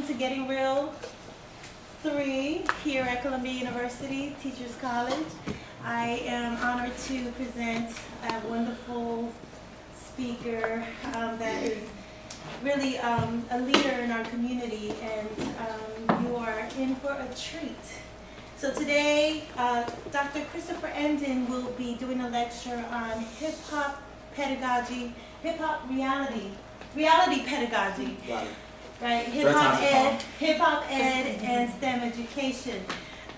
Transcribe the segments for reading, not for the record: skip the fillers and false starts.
welcome to Getting Real 3 here at Columbia University Teachers College. I am honored to present a wonderful speaker that is really a leader in our community, and you are in for a treat. So today, Dr. Christopher Emdin will be doing a lecture on hip-hop pedagogy, hip-hop reality pedagogy. Got it. Right, hip-hop ed, and STEM education.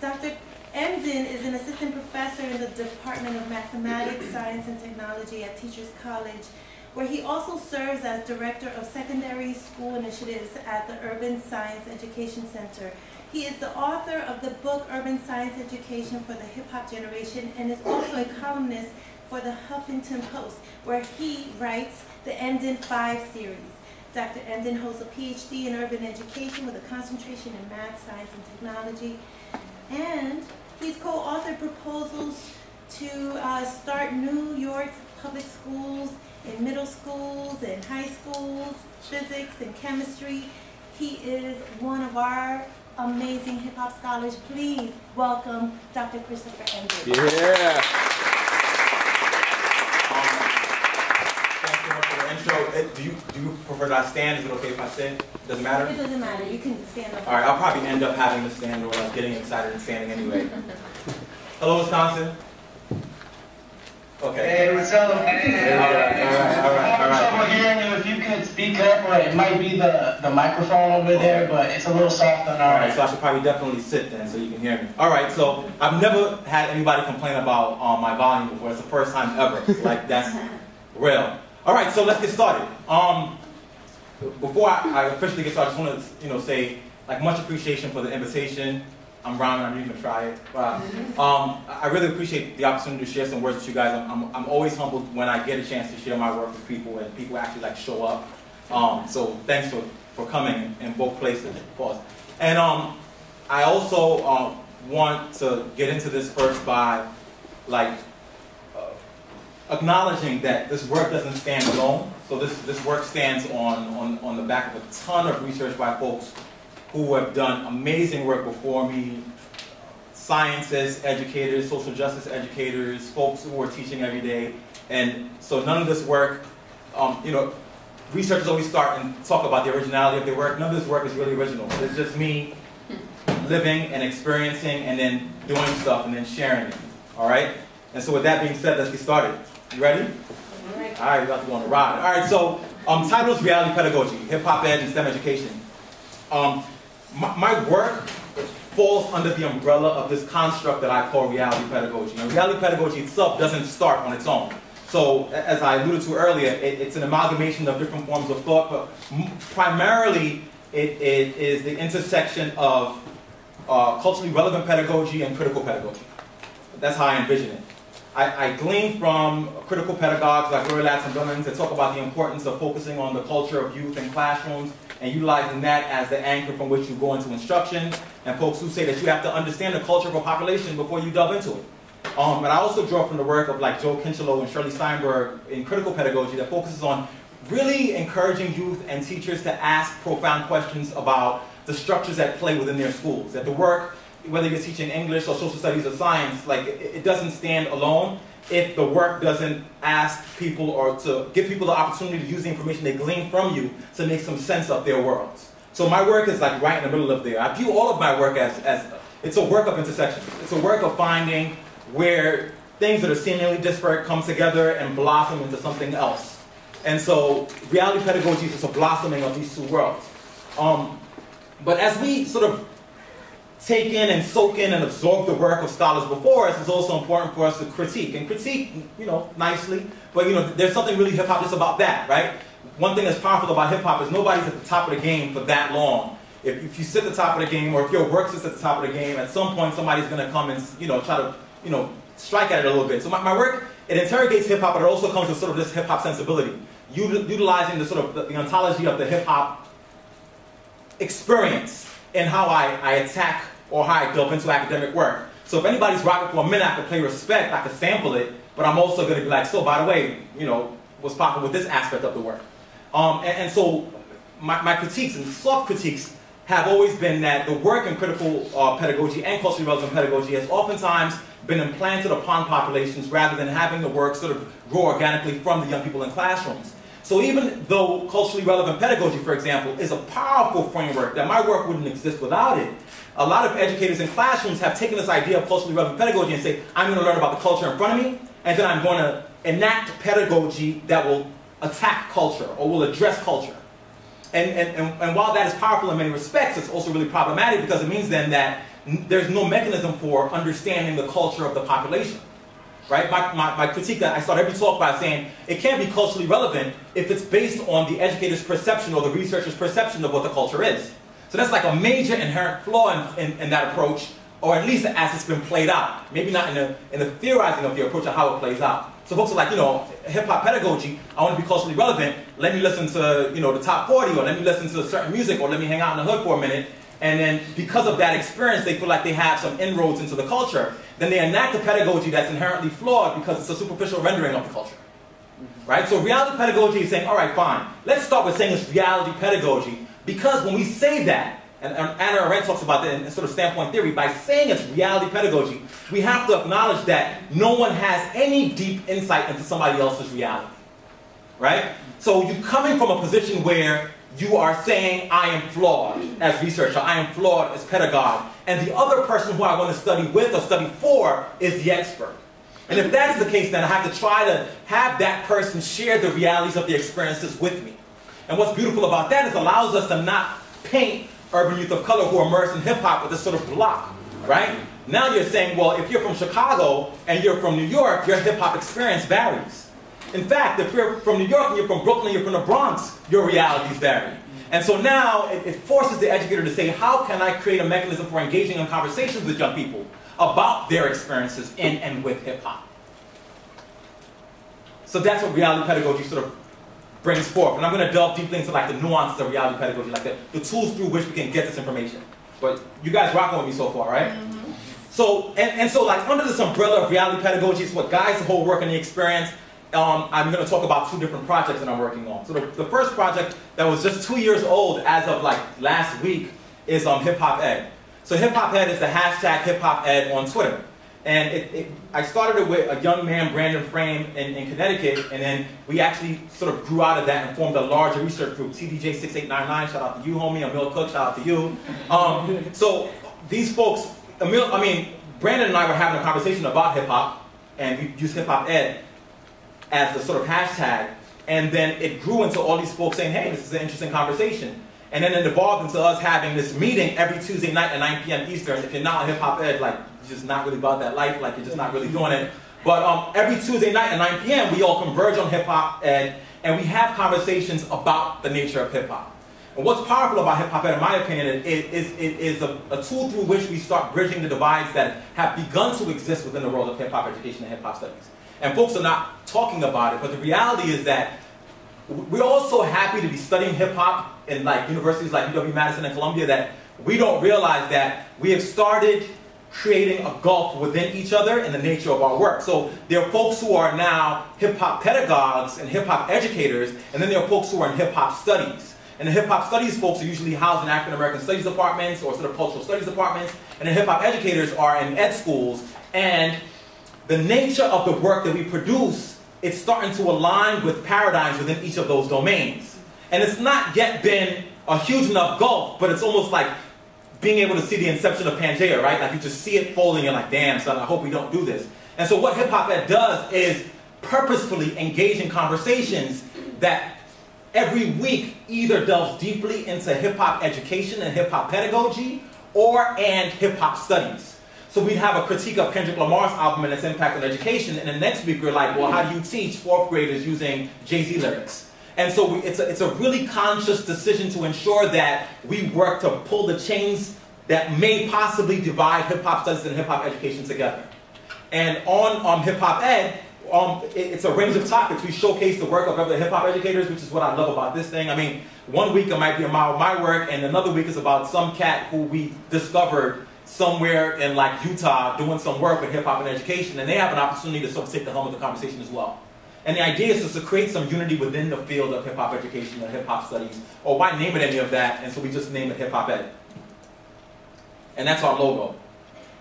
Dr. Emdin is an assistant professor in the Department of Mathematics, Science, and Technology at Teachers College, where he also serves as Director of Secondary School Initiatives at the Urban Science Education Center. He is the author of the book Urban Science Education for the Hip-Hop Generation, and is also a columnist for the Huffington Post, where he writes the Emdin 5 series. Dr. Emdin holds a PhD in urban education with a concentration in math, science, and technology. And he's co-authored proposals to start New York public schools in middle schools and high schools, physics and chemistry. He is one of our amazing hip-hop scholars. Please welcome Dr. Christopher Emdin. Yeah. So, do you prefer that I stand? Is it okay if I sit? Doesn't matter? It doesn't matter. You can stand up. All right, I'll probably end up having to stand or like getting excited and standing anyway. Hello, Wisconsin. Okay. Hey, what's up? Hey. All right. I'm hearing you. If you could speak up, or it might be the microphone over there, but it's a little soft on our end. So I should probably definitely sit then so you can hear me. All right, so I've never had anybody complain about my volume before. It's the first time ever. Like, that's real. All right, so let's get started. Before I officially get started, I just want to, say, like, much appreciation for the invitation. I'm rhyming. I'm even gonna try it. But, I really appreciate the opportunity to share some words with you guys. I'm always humbled when I get a chance to share my work with people and people actually like show up. So thanks for coming in both places. Pause. And I also want to get into this first by acknowledging that this work doesn't stand alone. So this work stands on the back of a ton of research by folks who have done amazing work before me, scientists, educators, social justice educators, folks who are teaching every day. And so none of this work, researchers always start and talk about the originality of their work. None of this work is really original. It's just me living and experiencing and then doing stuff and then sharing it, all right? And so with that being said, let's get started. You ready? All right, we're about to go on a ride. All right, so title is Reality Pedagogy, Hip-Hop Ed and STEM Education. My work falls under the umbrella of this construct that I call reality pedagogy. And reality pedagogy itself doesn't start on its own. So as I alluded to earlier, it's an amalgamation of different forms of thought, but primarily it is the intersection of culturally relevant pedagogy and critical pedagogy. That's how I envision it. I glean from critical pedagogues like Roy Latz and Billings that talk about the importance of focusing on the culture of youth in classrooms and utilizing that as the anchor from which you go into instruction, and folks who say that you have to understand the culture of a population before you delve into it. But I also draw from the work of like Joe Kinchelow and Shirley Steinberg in critical pedagogy that focuses on really encouraging youth and teachers to ask profound questions about the structures at play within their schools. That the work, whether you're teaching English or social studies or science, like it doesn't stand alone if the work doesn't ask people or to give people the opportunity to use the information they glean from you to make some sense of their worlds. So my work is like right in the middle of there. I view all of my work as it's a work of intersection. It's a work of finding where things that are seemingly disparate come together and blossom into something else. And so reality pedagogy is just a blossoming of these two worlds. But as we sort of take in and soak in and absorb the work of scholars before us, it's also important for us to critique. And critique, nicely, but there's something really hip-hop just about that, right? One thing that's powerful about hip-hop is nobody's at the top of the game for that long. If you sit at the top of the game, or if your work sits at the top of the game, at some point somebody's gonna come and try to strike at it a little bit. So my work, it interrogates hip-hop, but it also comes with sort of this hip-hop sensibility, utilizing the sort of the ontology of the hip-hop experience in how I attack or how I delve into academic work. So if anybody's rocking for a minute, I can pay respect, I can sample it, but I'm also going to be like, so by the way, what's popping with this aspect of the work? And so my critiques and soft critiques have always been that the work in critical pedagogy and culturally relevant pedagogy has oftentimes been implanted upon populations rather than having the work sort of grow organically from the young people in classrooms. So even though culturally relevant pedagogy, for example, is a powerful framework that my work wouldn't exist without it, a lot of educators in classrooms have taken this idea of culturally relevant pedagogy and say, I'm going to learn about the culture in front of me, and then I'm going to enact pedagogy that will attack culture or will address culture. And while that is powerful in many respects, it's also really problematic because it means then that there's no mechanism for understanding the culture of the population. Right? My critique, I start every talk by saying it can't be culturally relevant if it's based on the educator's perception or the researcher's perception of what the culture is. So that's like a major inherent flaw in that approach, or at least as it's been played out. Maybe not in the theorizing of the approach of how it plays out. So folks are like, hip-hop pedagogy, I want to be culturally relevant, let me listen to, the top 40, or let me listen to certain music, or let me hang out in the hood for a minute. And then because of that experience, they feel like they have some inroads into the culture. Then they enact a pedagogy that's inherently flawed because it's a superficial rendering of the culture. Right? So reality pedagogy is saying, all right, fine. Let's start with saying it's reality pedagogy, because when we say that, and Anna Arendt talks about that in sort of standpoint theory, by saying it's reality pedagogy, we have to acknowledge that no one has any deep insight into somebody else's reality. Right? So you're coming from a position where you are saying, I am flawed as researcher, I am flawed as pedagogue, and the other person who I want to study with or study for is the expert. And if that's the case, then I have to try to have that person share the realities of the experiences with me. And what's beautiful about that is it allows us to not paint urban youth of color who are immersed in hip-hop with this sort of block, right? Now you're saying, well, if you're from Chicago and you're from New York, your hip-hop experience varies. In fact, if you're from New York and you're from Brooklyn, you're from the Bronx, your realities vary. And so now it forces the educator to say, how can I create a mechanism for engaging in conversations with young people about their experiences in and with hip-hop? So that's what reality pedagogy sort of brings forth. And I'm going to delve deeply into like the nuances of reality pedagogy, like the tools through which we can get this information. But you guys rocking with me so far, right? Mm-hmm. So, and so like under this umbrella of reality pedagogy is what guides the whole work and the experience. I'm going to talk about two different projects that I'm working on. So the first project that was just 2 years old as of like last week is Hip Hop Ed. So Hip Hop Ed is the hashtag Hip Hop Ed on Twitter. And I started it with a young man, Brandon Frame, in Connecticut, and then we actually sort of grew out of that and formed a larger research group, TDJ6899, shout out to you, homie, Emil Cook, shout out to you. So these folks, Brandon and I were having a conversation about hip-hop, and we used Hip Hop Ed as the sort of hashtag, and then it grew into all these folks saying, hey, this is an interesting conversation. And then it evolved into us having this meeting every Tuesday night at 9 p.m. Eastern. If you're not on Hip Hop Ed, like, you're just not really about that life, like, you're just not really doing it. But every Tuesday night at 9 p.m., we all converge on Hip Hop Ed, and we have conversations about the nature of hip hop. And what's powerful about Hip Hop Ed, in my opinion, is a tool through which we start bridging the divides that have begun to exist within the world of hip hop education and hip hop studies. And folks are not talking about it, but the reality is that we're all so happy to be studying hip-hop in like universities like UW-Madison and Columbia that we don't realize that we have started creating a gulf within each other in the nature of our work. So there are folks who are now hip-hop pedagogues and hip-hop educators, and then there are folks who are in hip-hop studies. And the hip-hop studies folks are usually housed in African-American studies departments or sort of cultural studies departments, and the hip-hop educators are in ed schools. And the nature of the work that we produce, it's starting to align with paradigms within each of those domains. And it's not yet been a huge enough gulf, but it's almost like being able to see the inception of Pangea, right? Like you just see it folding, you're like, damn, son, I hope we don't do this. And so what Hip Hop Ed does is purposefully engage in conversations that every week either delves deeply into hip-hop education and hip-hop pedagogy and hip-hop studies. So we'd have a critique of Kendrick Lamar's album and its impact on education, and the next week we're like, well, how do you teach fourth graders using Jay-Z lyrics? And so it's a really conscious decision to ensure that we work to pull the chains that may possibly divide hip-hop studies and hip-hop education together. And on Hip-Hop Ed, it's a range of topics. We showcase the work of other hip-hop educators, which is what I love about this thing. I mean, one week it might be about my work, and another week is about some cat who we discovered somewhere in like Utah doing some work with hip-hop and education, and they have an opportunity to sort of take the helm of the conversation as well. And the idea is just to create some unity within the field of hip-hop education and hip-hop studies. Or why name it any of that? And so we just name it hip-hop ed. And that's our logo.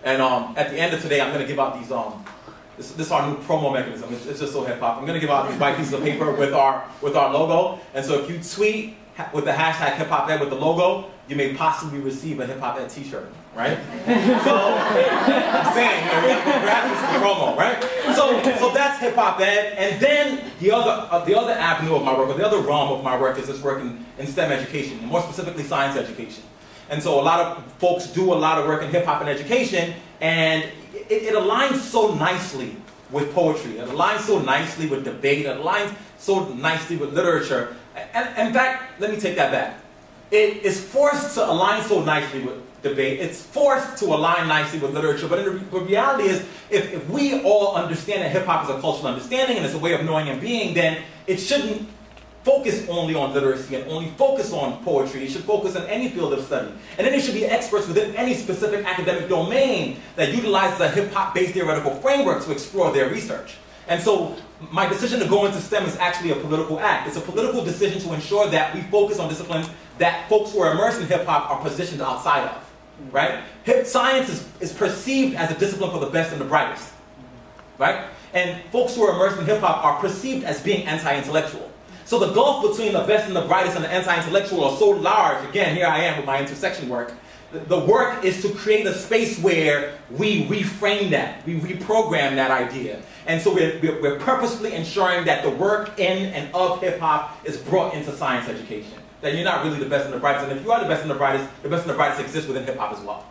And at the end of today, I'm going to give out these, this is our new promo mechanism. It's just so hip-hop. I'm going to give out these white pieces of paper with our logo. And so if you tweet with the hashtag hip-hop ed with the logo, you may possibly receive a hip-hop ed t-shirt, right? So, I'm saying, we got to put graphics in the promo, right? So that's hip-hop ed. And then the other avenue of my work, or the other realm of my work, is this work in STEM education, and more specifically science education. And so a lot of folks do a lot of work in hip-hop and education, and it aligns so nicely with poetry. It aligns so nicely with debate. It aligns so nicely with literature. And in fact, let me take that back. It is forced to align so nicely with debate. It's forced to align nicely with literature. But the reality is, if we all understand that hip-hop is a cultural understanding and it's a way of knowing and being, then it shouldn't focus only on literacy and only focus on poetry. It should focus on any field of study. And then there should be experts within any specific academic domain that utilizes a hip-hop-based theoretical framework to explore their research. And so my decision to go into STEM is actually a political act. It's a political decision to ensure that we focus on disciplines that folks who are immersed in hip-hop are positioned outside of, right? Hip science is perceived as a discipline for the best and the brightest, right? And folks who are immersed in hip-hop are perceived as being anti-intellectual. So the gulf between the best and the brightest and the anti-intellectual are so large. Again, here I am with my intersection work. The work is to create a space where we reframe that, we reprogram that idea. And so we're purposefully ensuring that the work in and of hip-hop is brought into science education. That you're not really the best and the brightest, and if you are the best and the brightest exist within hip-hop as well.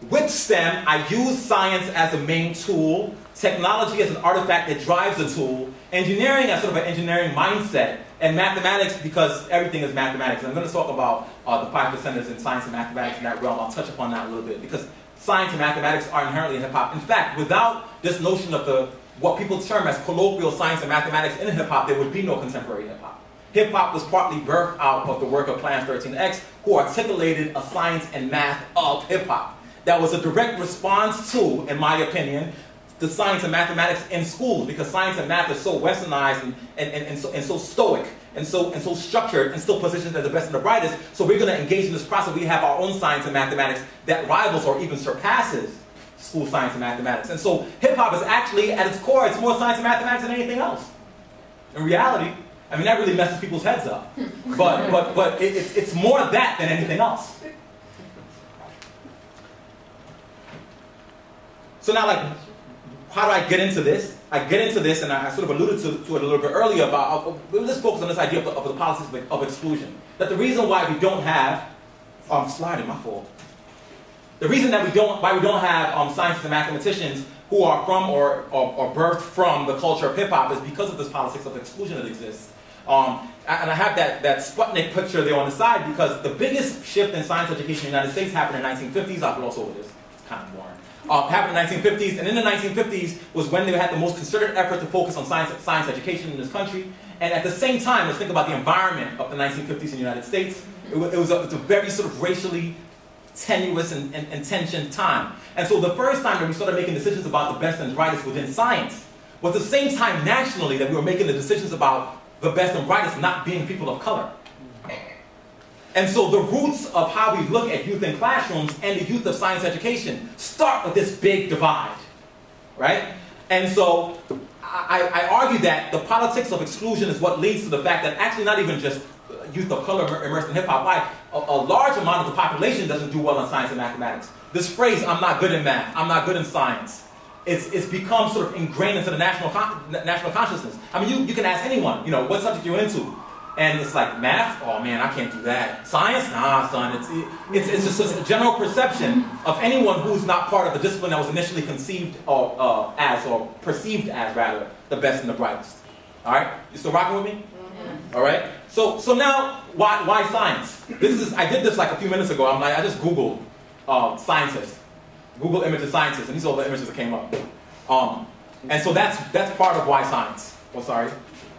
With STEM, I use science as a main tool, technology as an artifact that drives the tool, engineering as sort of an engineering mindset, and mathematics because everything is mathematics. And I'm going to talk about the 5%ers in science and mathematics in that realm. I'll touch upon that a little bit because science and mathematics are inherently in hip-hop. In fact, without this notion of what people term as colloquial science and mathematics in hip-hop, there would be no contemporary hip-hop. Hip-hop was partly birthed out of the work of Plan 13X, who articulated a science and math of hip-hop. That was a direct response to, in my opinion, the science and mathematics in schools, because science and math is so westernized and so stoic and so structured and still positioned as the best and the brightest. So we're going to engage in this process. We have our own science and mathematics that rivals or even surpasses school science and mathematics. And so hip-hop is actually, at its core, it's more science and mathematics than anything else. In reality, I mean, that really messes people's heads up. But it's more that than anything else. So now, like, how do I get into this? I get into this, and I sort of alluded to it a little bit earlier about, let's focus on this idea of the policies of exclusion. That the reason why we don't have, I'm sliding, my fault. The reason that why we don't have scientists and mathematicians who are from or birthed from the culture of hip-hop is because of this politics of exclusion that exists. And I have that Sputnik picture there on the side because the biggest shift in science education in the United States happened in the 1950s. I'll put also with this. It's kind of boring. Happened in the 1950s, and in the 1950s was when they had the most concerted effort to focus on science education in this country. And at the same time, let's think about the environment of the 1950s in the United States. It was a very sort of racially tenuous and tensioned time. And so the first time that we started making decisions about the best and brightest within science was the same time nationally that we were making the decisions about the best and brightest not being people of color. And so the roots of how we look at youth in classrooms and the youth of science education start with this big divide, right? And so I argue that the politics of exclusion is what leads to the fact that actually not even just youth of color immersed in hip-hop, why a large amount of the population doesn't do well in science and mathematics. This phrase, I'm not good in math, I'm not good in science, it's become sort of ingrained into the national consciousness. I mean, you can ask anyone, you know, what subject you're into. And it's like, math? Oh man, I can't do that. Science? Nah, son. It's just a general perception of anyone who's not part of the discipline that was initially conceived or perceived as, rather, the best and the brightest. All right? You still rocking with me? Mm-hmm. All right? So now, why science? I did this like a few minutes ago. I just Googled scientists. Google image of scientists, and these are all the images that came up. And so that's part of why science. Oh, sorry.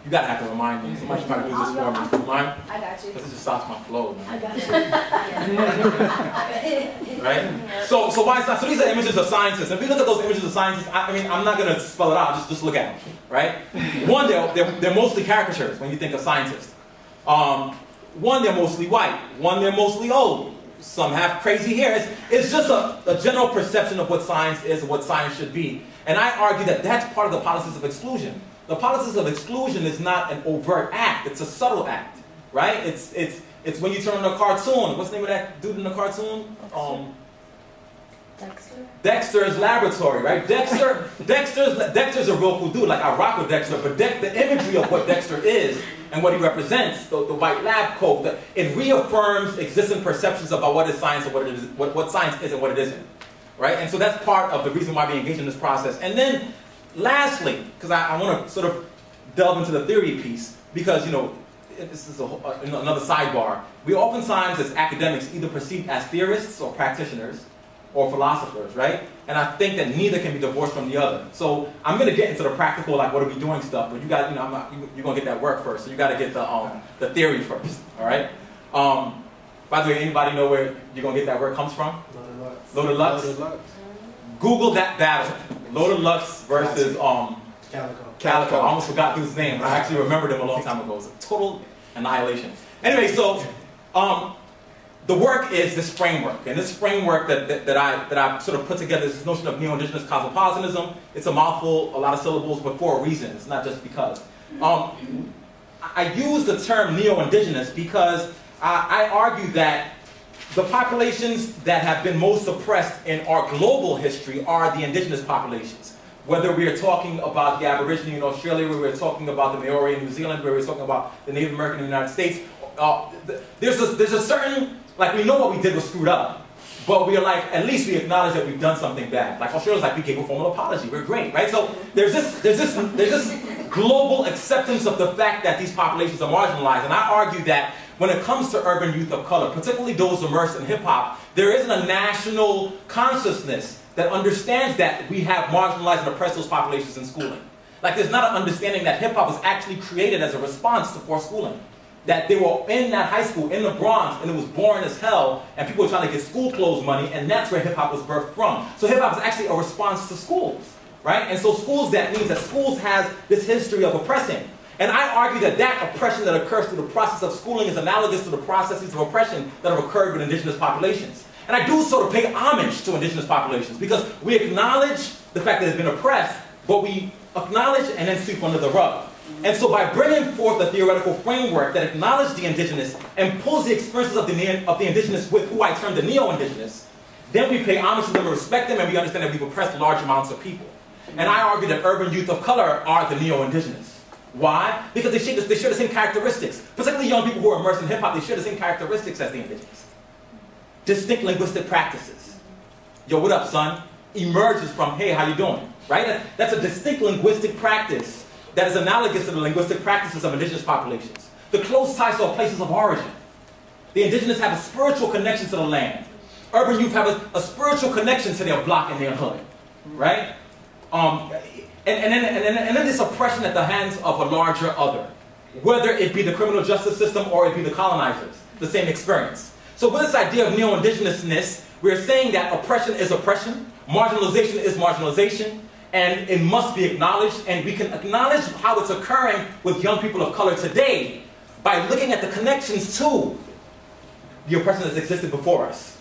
You gotta have to remind me. Somebody should try to do this for me. You mind? I got you. Because it just stops my flow, man. I got you. Right? So why science? So these are images of scientists. If we look at those images of scientists, I mean, I'm not gonna spell it out. Just look at them. right? One, they're mostly caricatures when you think of scientists. One, they're mostly white. One, they're mostly old. Some have crazy hair. It's just a general perception of what science is and what science should be. And I argue that that's part of the policies of exclusion. The policies of exclusion is not an overt act. It's a subtle act, right? It's when you turn on a cartoon. What's the name of that dude in the cartoon? Dexter? Dexter's Laboratory, right? Dexter's a real cool dude. Like, I rock with Dexter, but the imagery of what Dexter is and what he represents, the white lab coat, it reaffirms existing perceptions about what is science and what it is, what science is and what it isn't, right? And so that's part of the reason why we engage in this process. And then, lastly, because I want to sort of delve into the theory piece, because, you know, this is another sidebar. We oftentimes, as academics, either perceived as theorists or practitioners, or philosophers, right? And I think that neither can be divorced from the other. So I'm going to get into the practical, like what are we doing stuff, but you got, you know, you're going to get that work first, so you got to get the theory first, all right? By the way, anybody know where you're going to get that work comes from? Loaded Lux. Google that battle. Loaded Lux versus Calico. I almost forgot dude's name, but I actually remembered him a long time ago. It was a total annihilation. Anyway, so the work is this framework, and this framework that I sort of put together is this notion of neo-indigenous cosmopolitanism. It's a mouthful, a lot of syllables, but for a reason. It's not just because. I use the term neo-indigenous because I argue that the populations that have been most suppressed in our global history are the indigenous populations. Whether we are talking about the Aborigine in Australia, where we're talking about the Maori in New Zealand, where we're talking about the Native American in the United States, there's a certain, like, we know what we did was screwed up, but we are like, at least we acknowledge that we've done something bad. Like, Australia's like, we gave a formal apology, we're great, right? So there's this global acceptance of the fact that these populations are marginalized, and I argue that when it comes to urban youth of color, particularly those immersed in hip-hop, there isn't a national consciousness that understands that we have marginalized and oppressed those populations in schooling. Like, there's not an understanding that hip-hop was actually created as a response to poor schooling. That they were in that high school in the Bronx, and it was boring as hell, and people were trying to get school clothes money, and that's where hip-hop was birthed from. So hip-hop is actually a response to schools, right? And so schools, that means that schools has this history of oppressing. And I argue that that oppression that occurs through the process of schooling is analogous to the processes of oppression that have occurred with indigenous populations. And I do so to pay homage to indigenous populations, because we acknowledge the fact that they've been oppressed, but we acknowledge and then sweep under the rug. And so by bringing forth a theoretical framework that acknowledges the indigenous and pulls the experiences of the indigenous with who I term the neo-indigenous, then we pay homage to them and respect them, and we understand that we've oppressed large amounts of people. And I argue that urban youth of color are the neo-indigenous. Why? Because they share the same characteristics. Particularly young people who are immersed in hip-hop, they share the same characteristics as the indigenous. Distinct linguistic practices. Yo, what up, son? Emerges from, hey, how you doing? Right? That's a distinct linguistic practice that is analogous to the linguistic practices of indigenous populations. The close ties to our places of origin. The indigenous have a spiritual connection to the land. Urban youth have a spiritual connection to their block and their hood. Right? And then this oppression at the hands of a larger other. Whether it be the criminal justice system or it be the colonizers. The same experience. So with this idea of neo-indigenousness, we're saying that oppression is oppression, marginalization is marginalization, and it must be acknowledged, and we can acknowledge how it's occurring with young people of color today by looking at the connections to the oppression that's existed before us.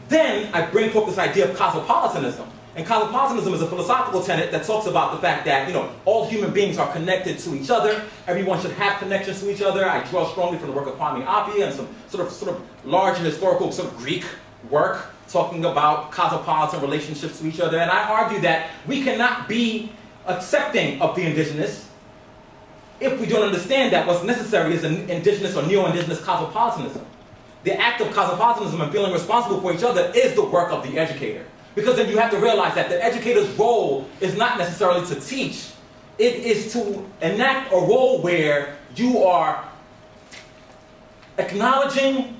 Then I bring forth this idea of cosmopolitanism. And cosmopolitanism is a philosophical tenet that talks about the fact that, you know, all human beings are connected to each other. Everyone should have connections to each other. I draw strongly from the work of Kwame Appiah and some sort of larger historical sort of Greek work talking about cosmopolitan relationships to each other. And I argue that we cannot be accepting of the indigenous if we don't understand that what's necessary is an indigenous or neo-indigenous cosmopolitanism. The act of cosmopolitanism and feeling responsible for each other is the work of the educator. Because then you have to realize that the educator's role is not necessarily to teach. It is to enact a role where you are acknowledging,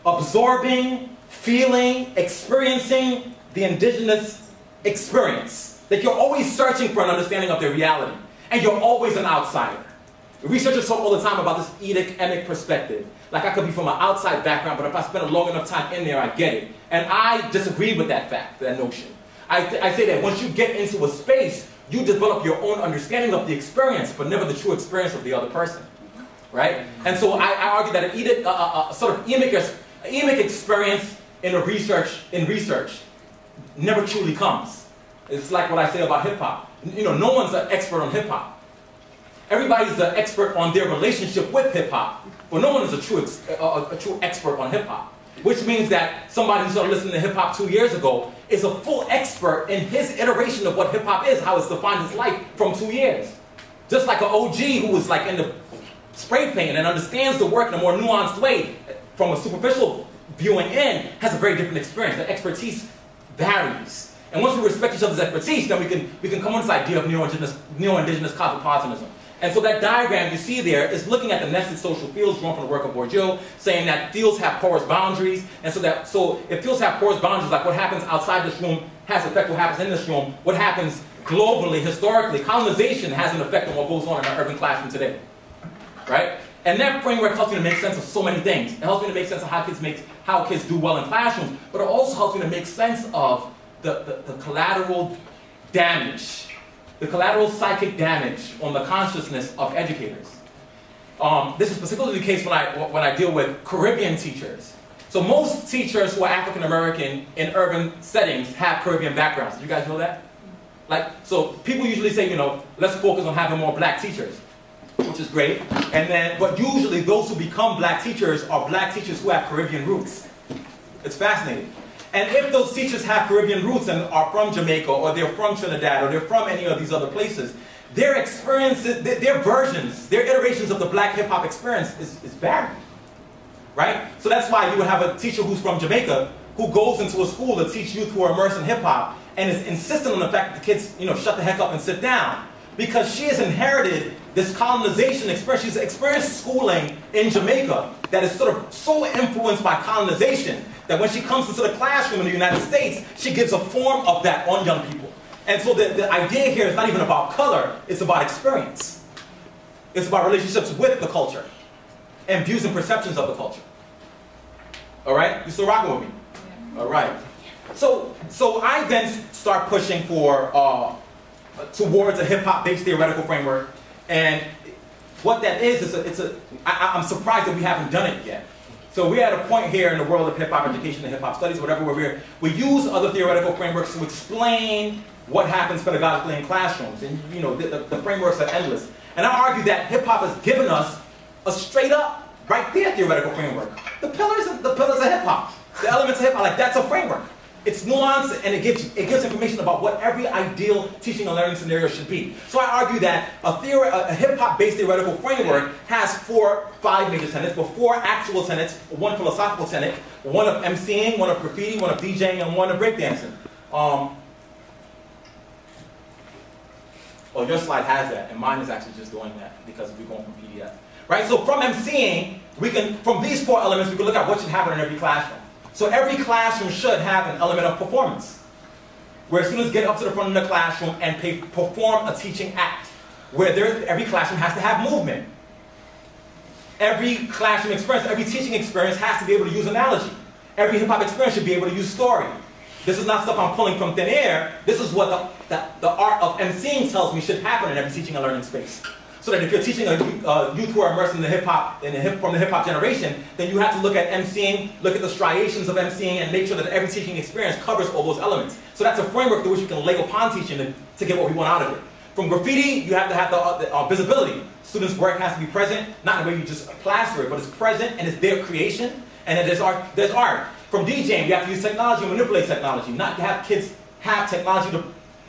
absorbing, feeling, experiencing the indigenous experience. That you're always searching for an understanding of their reality. And you're always an outsider. Researchers talk all the time about this Edic-emic perspective. Like, I could be from an outside background, but if I spend a long enough time in there, I get it. And I disagree with that fact, that notion. I say that once you get into a space you develop your own understanding of the experience, but never the true experience of the other person, right? And so I argue that a sort of emic experience in research never truly comes. It's like what I say about hip hop. You know, no one's an expert on hip hop. Everybody's an expert on their relationship with hip hop, but no one is a true expert on hip hop. Which means that somebody who started listening to hip hop 2 years ago is a full expert in his iteration of what hip hop is, how it's defined his life from 2 years. Just like an OG who was like in the spray paint and understands the work in a more nuanced way from a superficial viewing in, has a very different experience. The expertise varies. And once we respect each other's expertise, then we can come on this idea of neo-indigenous cosmopolitanism. And so that diagram you see there is looking at the nested social fields drawn from the work of Bourdieu, saying that fields have porous boundaries, and so if fields have porous boundaries, like what happens outside this room has an effect on what happens in this room, what happens globally, historically, colonization has an effect on what goes on in our urban classroom today, right? And that framework helps me to make sense of so many things. It helps me to make sense of how kids do well in classrooms, but it also helps me to make sense of the collateral damage, the collateral psychic damage on the consciousness of educators. This is particularly the case when I deal with Caribbean teachers. So most teachers who are African American in urban settings have Caribbean backgrounds. Did you guys know that? So people usually say, you know, let's focus on having more black teachers, which is great. But usually those who become black teachers are black teachers who have Caribbean roots. It's fascinating. And if those teachers have Caribbean roots and are from Jamaica, or they're from Trinidad, or they're from any of these other places, their experiences, their versions, their iterations of the black hip-hop experience is varied, right? So that's why you would have a teacher who's from Jamaica who goes into a school to teach youth who are immersed in hip-hop and is insistent on the fact that the kids, you know, shut the heck up and sit down. Because she has inherited this colonization experience. She's experienced schooling in Jamaica that is sort of so influenced by colonization that when she comes into the classroom in the United States, she gives a form of that on young people. And so the idea here is not even about color, it's about experience. It's about relationships with the culture and views and perceptions of the culture. All right? You still rocking with me? Yeah. All right. So I then start pushing for towards a hip-hop-based theoretical framework, and what that is I'm surprised that we haven't done it yet. So we're at a point here in the world of hip-hop education and hip-hop studies, whatever, where we use other theoretical frameworks to explain what happens pedagogically in classrooms, and you know, the frameworks are endless. And I argue that hip-hop has given us a straight-up, right there theoretical framework. The pillars of hip-hop, the elements of hip-hop, like that's a framework. It's nuanced, and it gives information about what every ideal teaching and learning scenario should be. So I argue that a hip-hop-based theoretical framework has 5 major tenets, but 4 actual tenets, 1 philosophical tenet, 1 of emceeing, 1 of graffiti, 1 of DJing, and 1 of breakdancing. Oh, your slide has that, and mine is actually just doing that because we're going from PDF. Right, so from emceeing, from these 4 elements, we can look at what should happen in every classroom. So every classroom should have an element of performance, where students get up to the front of the classroom and perform a teaching act, where every classroom has to have movement. Every classroom experience, every teaching experience has to be able to use analogy. Every hip-hop experience should be able to use story. This is not stuff I'm pulling from thin air. This is what the art of emceeing tells me should happen in every teaching and learning space. So that if you're teaching a youth who are immersed in the hip-hop, from the hip-hop generation, then you have to look at emceeing, look at the striations of emceeing, and make sure that every teaching experience covers all those elements. So that's a framework through which you can lay upon teaching to get what we want out of it. From graffiti, you have to have the visibility. Students' work has to be present, not in the way you just plaster it, but it's present and it's their creation. And then there's art. From DJing, you have to use technology and manipulate technology, not to have kids have technology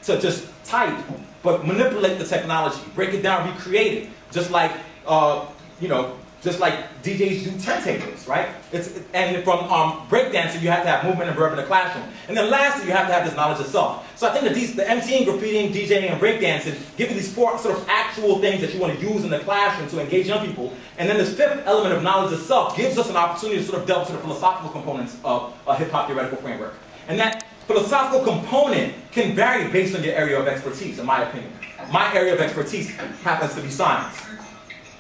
to just type, but manipulate the technology, break it down, recreate it, just like just like DJs do turntables, right? And from breakdancing, you have to have movement and verb in the classroom. And then lastly, you have to have this knowledge of self. So I think that the emceeing, graffitiing, DJing, and breakdancing give you these 4 sort of actual things that you want to use in the classroom to engage young people. And then this 5th element of knowledge of self gives us an opportunity to sort of delve into the philosophical components of a hip-hop theoretical framework. And that philosophical component can vary based on your area of expertise, in my opinion. My area of expertise happens to be science.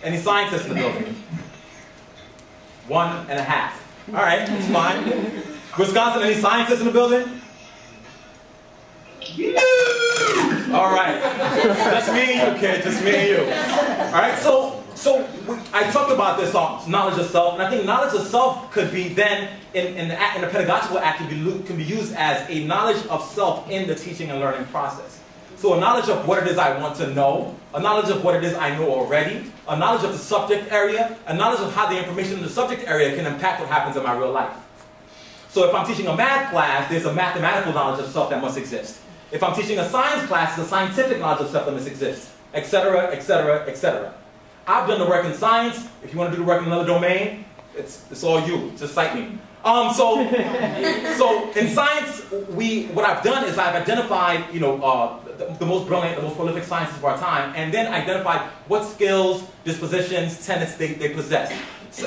Any scientists in the building? 1.5. All right, that's fine. Wisconsin, any scientists in the building? All right. Just me and you, kid. Just me and you. All right. I talked about this knowledge of self, and I think knowledge of self could be then, in the pedagogical act, can be used as a knowledge of self in the teaching and learning process. So a knowledge of what it is I want to know, a knowledge of what it is I know already, a knowledge of the subject area, a knowledge of how the information in the subject area can impact what happens in my real life. So if I'm teaching a math class, there's a mathematical knowledge of self that must exist. If I'm teaching a science class, there's a scientific knowledge of self that must exist, etc., etc., etc. I've done the work in science. If you want to do the work in another domain, it's all you. Just cite me. So in science, what I've done is I've identified, the most brilliant, the most prolific scientists of our time, and then identified what skills, dispositions, tenets they possess.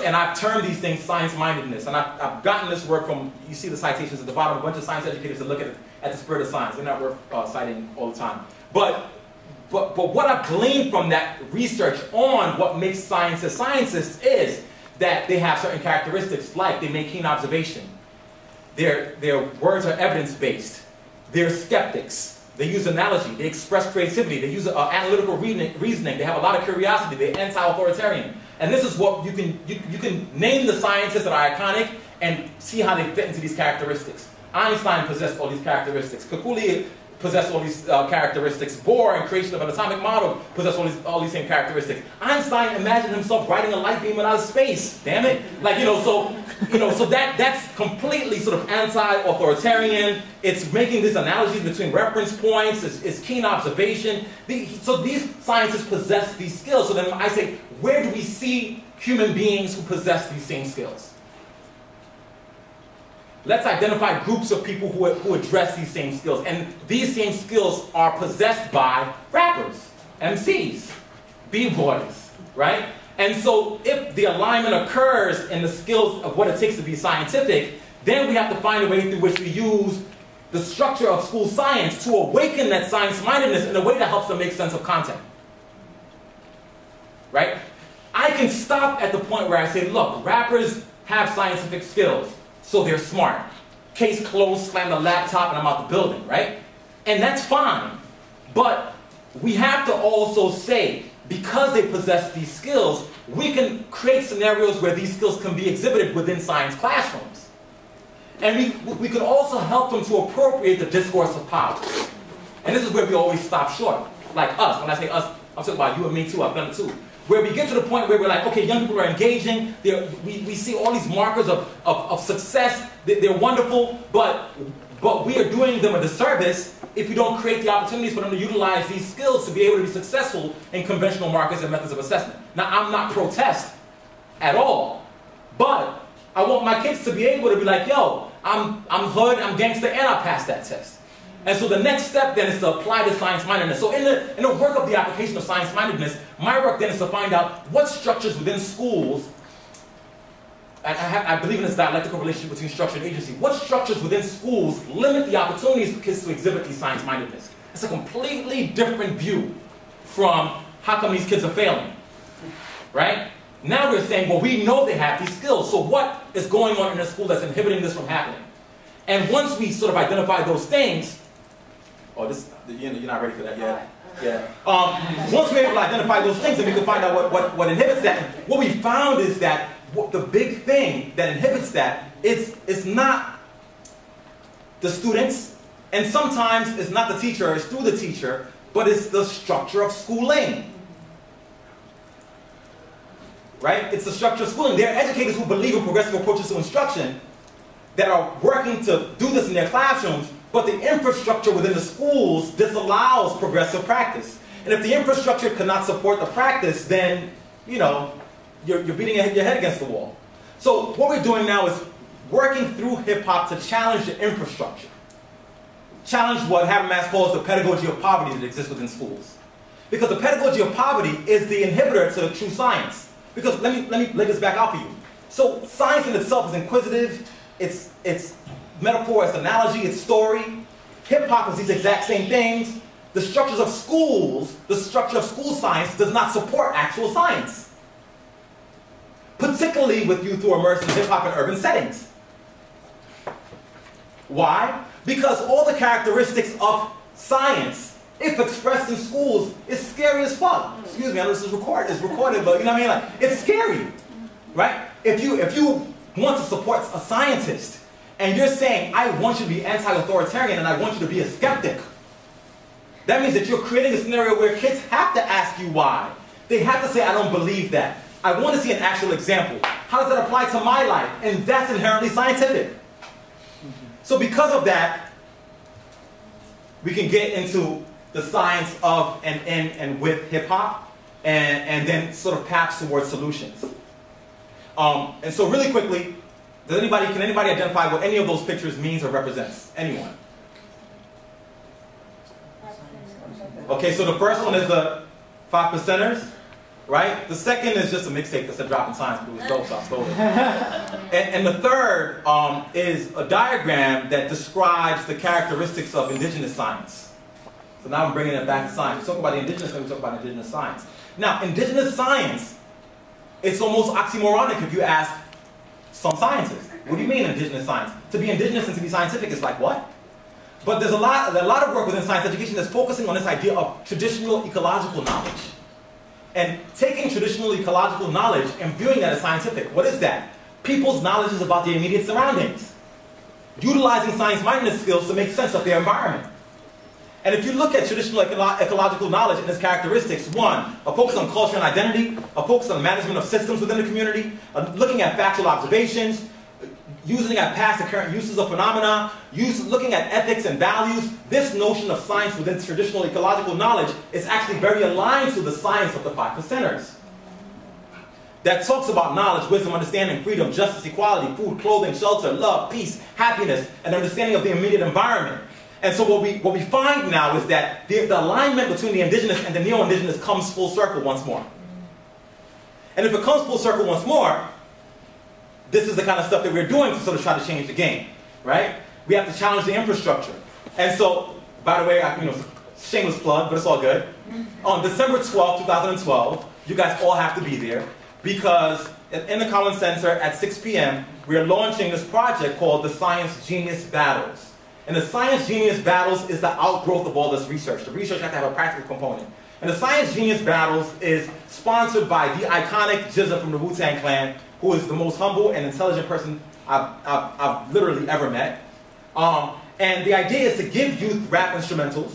And I've termed these things science-mindedness. And I've gotten this work from, you see the citations at the bottom, a bunch of science educators that look at the spirit of science. They're not worth citing all the time. But what I've gleaned from that research on what makes scientists scientists is that they have certain characteristics, like they make keen observation. Their words are evidence-based. They're skeptics. They use analogy. They express creativity. They use analytical reasoning. They have a lot of curiosity. They're anti-authoritarian. And this is what you can name the scientists that are iconic and see how they fit into these characteristics. Einstein possessed all these characteristics. Kekule possessed all these characteristics. Bohr, in creation of an atomic model, possessed all these same characteristics. Einstein imagined himself riding a light beam out of space. Damn it! So that's completely sort of anti-authoritarian. It's making these analogies between reference points. It's keen observation. So these scientists possess these skills. So then I say, where do we see human beings who possess these same skills? Let's identify groups of people who address these same skills. And these same skills are possessed by rappers, MCs, b-boys, right? And so if the alignment occurs in the skills of what it takes to be scientific, then we have to find a way through which we use the structure of school science to awaken that science-mindedness in a way that helps them make sense of content. Right? I can stop at the point where I say, look, rappers have scientific skills. So they're smart. Case closed, slam the laptop, and I'm out the building, right? And that's fine. But we have to also say, because they possess these skills, we can create scenarios where these skills can be exhibited within science classrooms. And we can also help them to appropriate the discourse of power. And this is where we always stop short. Like us. When I say us, I'm talking about you and me too. I've done it too. Where we get to the point where we're like, okay, young people are engaging, we see all these markers of success, they're wonderful, but we are doing them a disservice if we don't create the opportunities for them to utilize these skills to be able to be successful in conventional markers and methods of assessment. Now, I'm not protest at all, but I want my kids to be able to be like, yo, I'm hood, I'm gangster, and I passed that test. And so the next step then is to apply the science-mindedness. So in the work of the application of science-mindedness, my work then is to find out what structures within schools, I believe in this dialectical relationship between structure and agency, what structures within schools limit the opportunities for kids to exhibit these science-mindedness. It's a completely different view from how come these kids are failing, right? Now we're saying, well, we know they have these skills, so what is going on in the school that's inhibiting this from happening? And once we sort of identify those things, you're not ready for that yet. Yeah. Once we're able to identify those things, then we can find out what inhibits that. And what we found is that the big thing that inhibits that is not the students, and sometimes it's not the teacher, it's through the teacher, but it's the structure of schooling. Right? It's the structure of schooling. There are educators who believe in progressive approaches to instruction that are working to do this in their classrooms, but the infrastructure within the schools disallows progressive practice. And if the infrastructure cannot support the practice, then, you're beating your head against the wall. So what we're doing now is working through hip-hop to challenge the infrastructure. Challenge what Habermas calls the pedagogy of poverty that exists within schools. Because the pedagogy of poverty is the inhibitor to true science. Because let me lay this back out for you. So science in itself is inquisitive, it's metaphor, it's analogy, it's story. Hip-hop is these exact same things. The structures of schools, the structure of school science does not support actual science. Particularly with youth who are immersed in hip-hop and urban settings. Why? Because all the characteristics of science if expressed in schools, is scary as fuck. Excuse me, I know this is recorded, but you know what I mean? Like, it's scary, right? If you want to support a scientist, and you're saying, I want you to be anti-authoritarian and I want you to be a skeptic, that means that you're creating a scenario where kids have to ask you why. They have to say, I don't believe that. I want to see an actual example. How does that apply to my life? And that's inherently scientific. So because of that, we can get into the science of and in and with hip-hop, and then sort of paths towards solutions. And so really quickly, can anybody identify what any of those pictures means or represents? Anyone? Okay, so the first one is the 5%ers, right? The second is just a mixtape that said Dropping Science, but it was dope, so I stole it. And the third is a diagram that describes the characteristics of indigenous science. So now I'm bringing it back to science. We talk about the indigenous, then we talk about indigenous science. Now, indigenous science, it's almost oxymoronic if you ask some scientists. What do you mean indigenous science? To be indigenous and to be scientific is like what? But there's a lot of work within science education that's focusing on this idea of traditional ecological knowledge. And taking traditional ecological knowledge and viewing that as scientific. What is that? People's knowledge is about their immediate surroundings. Utilizing science-mindedness skills to make sense of their environment. And if you look at traditional ecological knowledge and its characteristics, one, a focus on culture and identity, a focus on management of systems within the community, looking at factual observations, using at past and current uses of phenomena, looking at ethics and values, this notion of science within traditional ecological knowledge is actually very aligned to the science of the 5%ers. That talks about knowledge, wisdom, understanding, freedom, justice, equality, food, clothing, shelter, love, peace, happiness, and understanding of the immediate environment. And so what we find now is that the alignment between the indigenous and the neo-indigenous comes full circle once more. And if it comes full circle once more, this is the kind of stuff that we're doing to sort of try to change the game, right? We have to challenge the infrastructure. And so, by the way, shameless plug, but it's all good. On December 12, 2012, you guys all have to be there because in the Collins Center at 6 p.m., we're launching this project called the Science Genius Battles. And the Science Genius Battles is the outgrowth of all this research. The research has to have a practical component. And the Science Genius Battles is sponsored by the iconic Jizza from the Wu-Tang Clan, who is the most humble and intelligent person I've literally ever met. And the idea is to give youth rap instrumentals,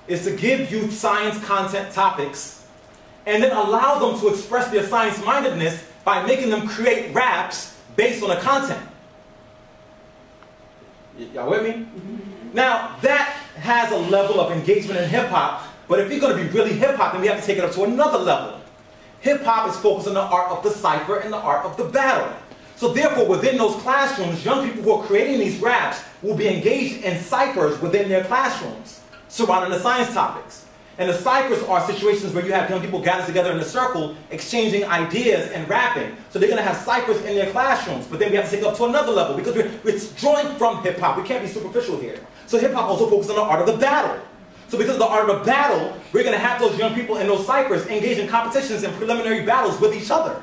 is to give youth science content topics, and then allow them to express their science-mindedness by making them create raps based on the content. Y'all with me? Now, that has a level of engagement in hip-hop, but if you're going to be really hip-hop, then we have to take it up to another level. Hip-hop is focused on the art of the cipher and the art of the battle. So therefore, within those classrooms, young people who are creating these raps will be engaged in ciphers within their classrooms, surrounding the science topics. And the ciphers are situations where you have young people gathered together in a circle, exchanging ideas and rapping. So they're going to have ciphers in their classrooms, but then we have to take it up to another level because we're drawing from hip-hop. We can't be superficial here. So hip-hop also focuses on the art of the battle. So because of the art of the battle, we're going to have those young people in those ciphers engage in competitions and preliminary battles with each other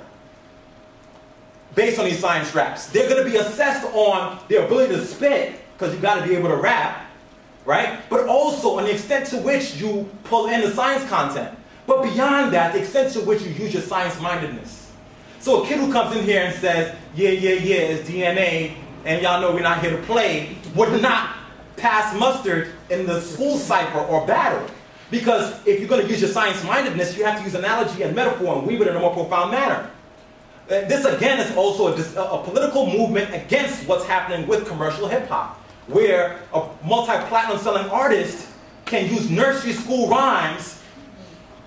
based on these science raps. They're going to be assessed on their ability to spit, because you've got to be able to rap, right? But also on the extent to which you pull in the science content. But beyond that, the extent to which you use your science-mindedness. So a kid who comes in here and says, yeah, it's DNA, and y'all know we're not here to play, would not pass muster in the school cipher or battle. Because if you're going to use your science-mindedness, you have to use analogy and metaphor and weave it in a more profound manner. This, again, is also a political movement against what's happening with commercial hip-hop, where a multi-platinum selling artist can use nursery school rhymes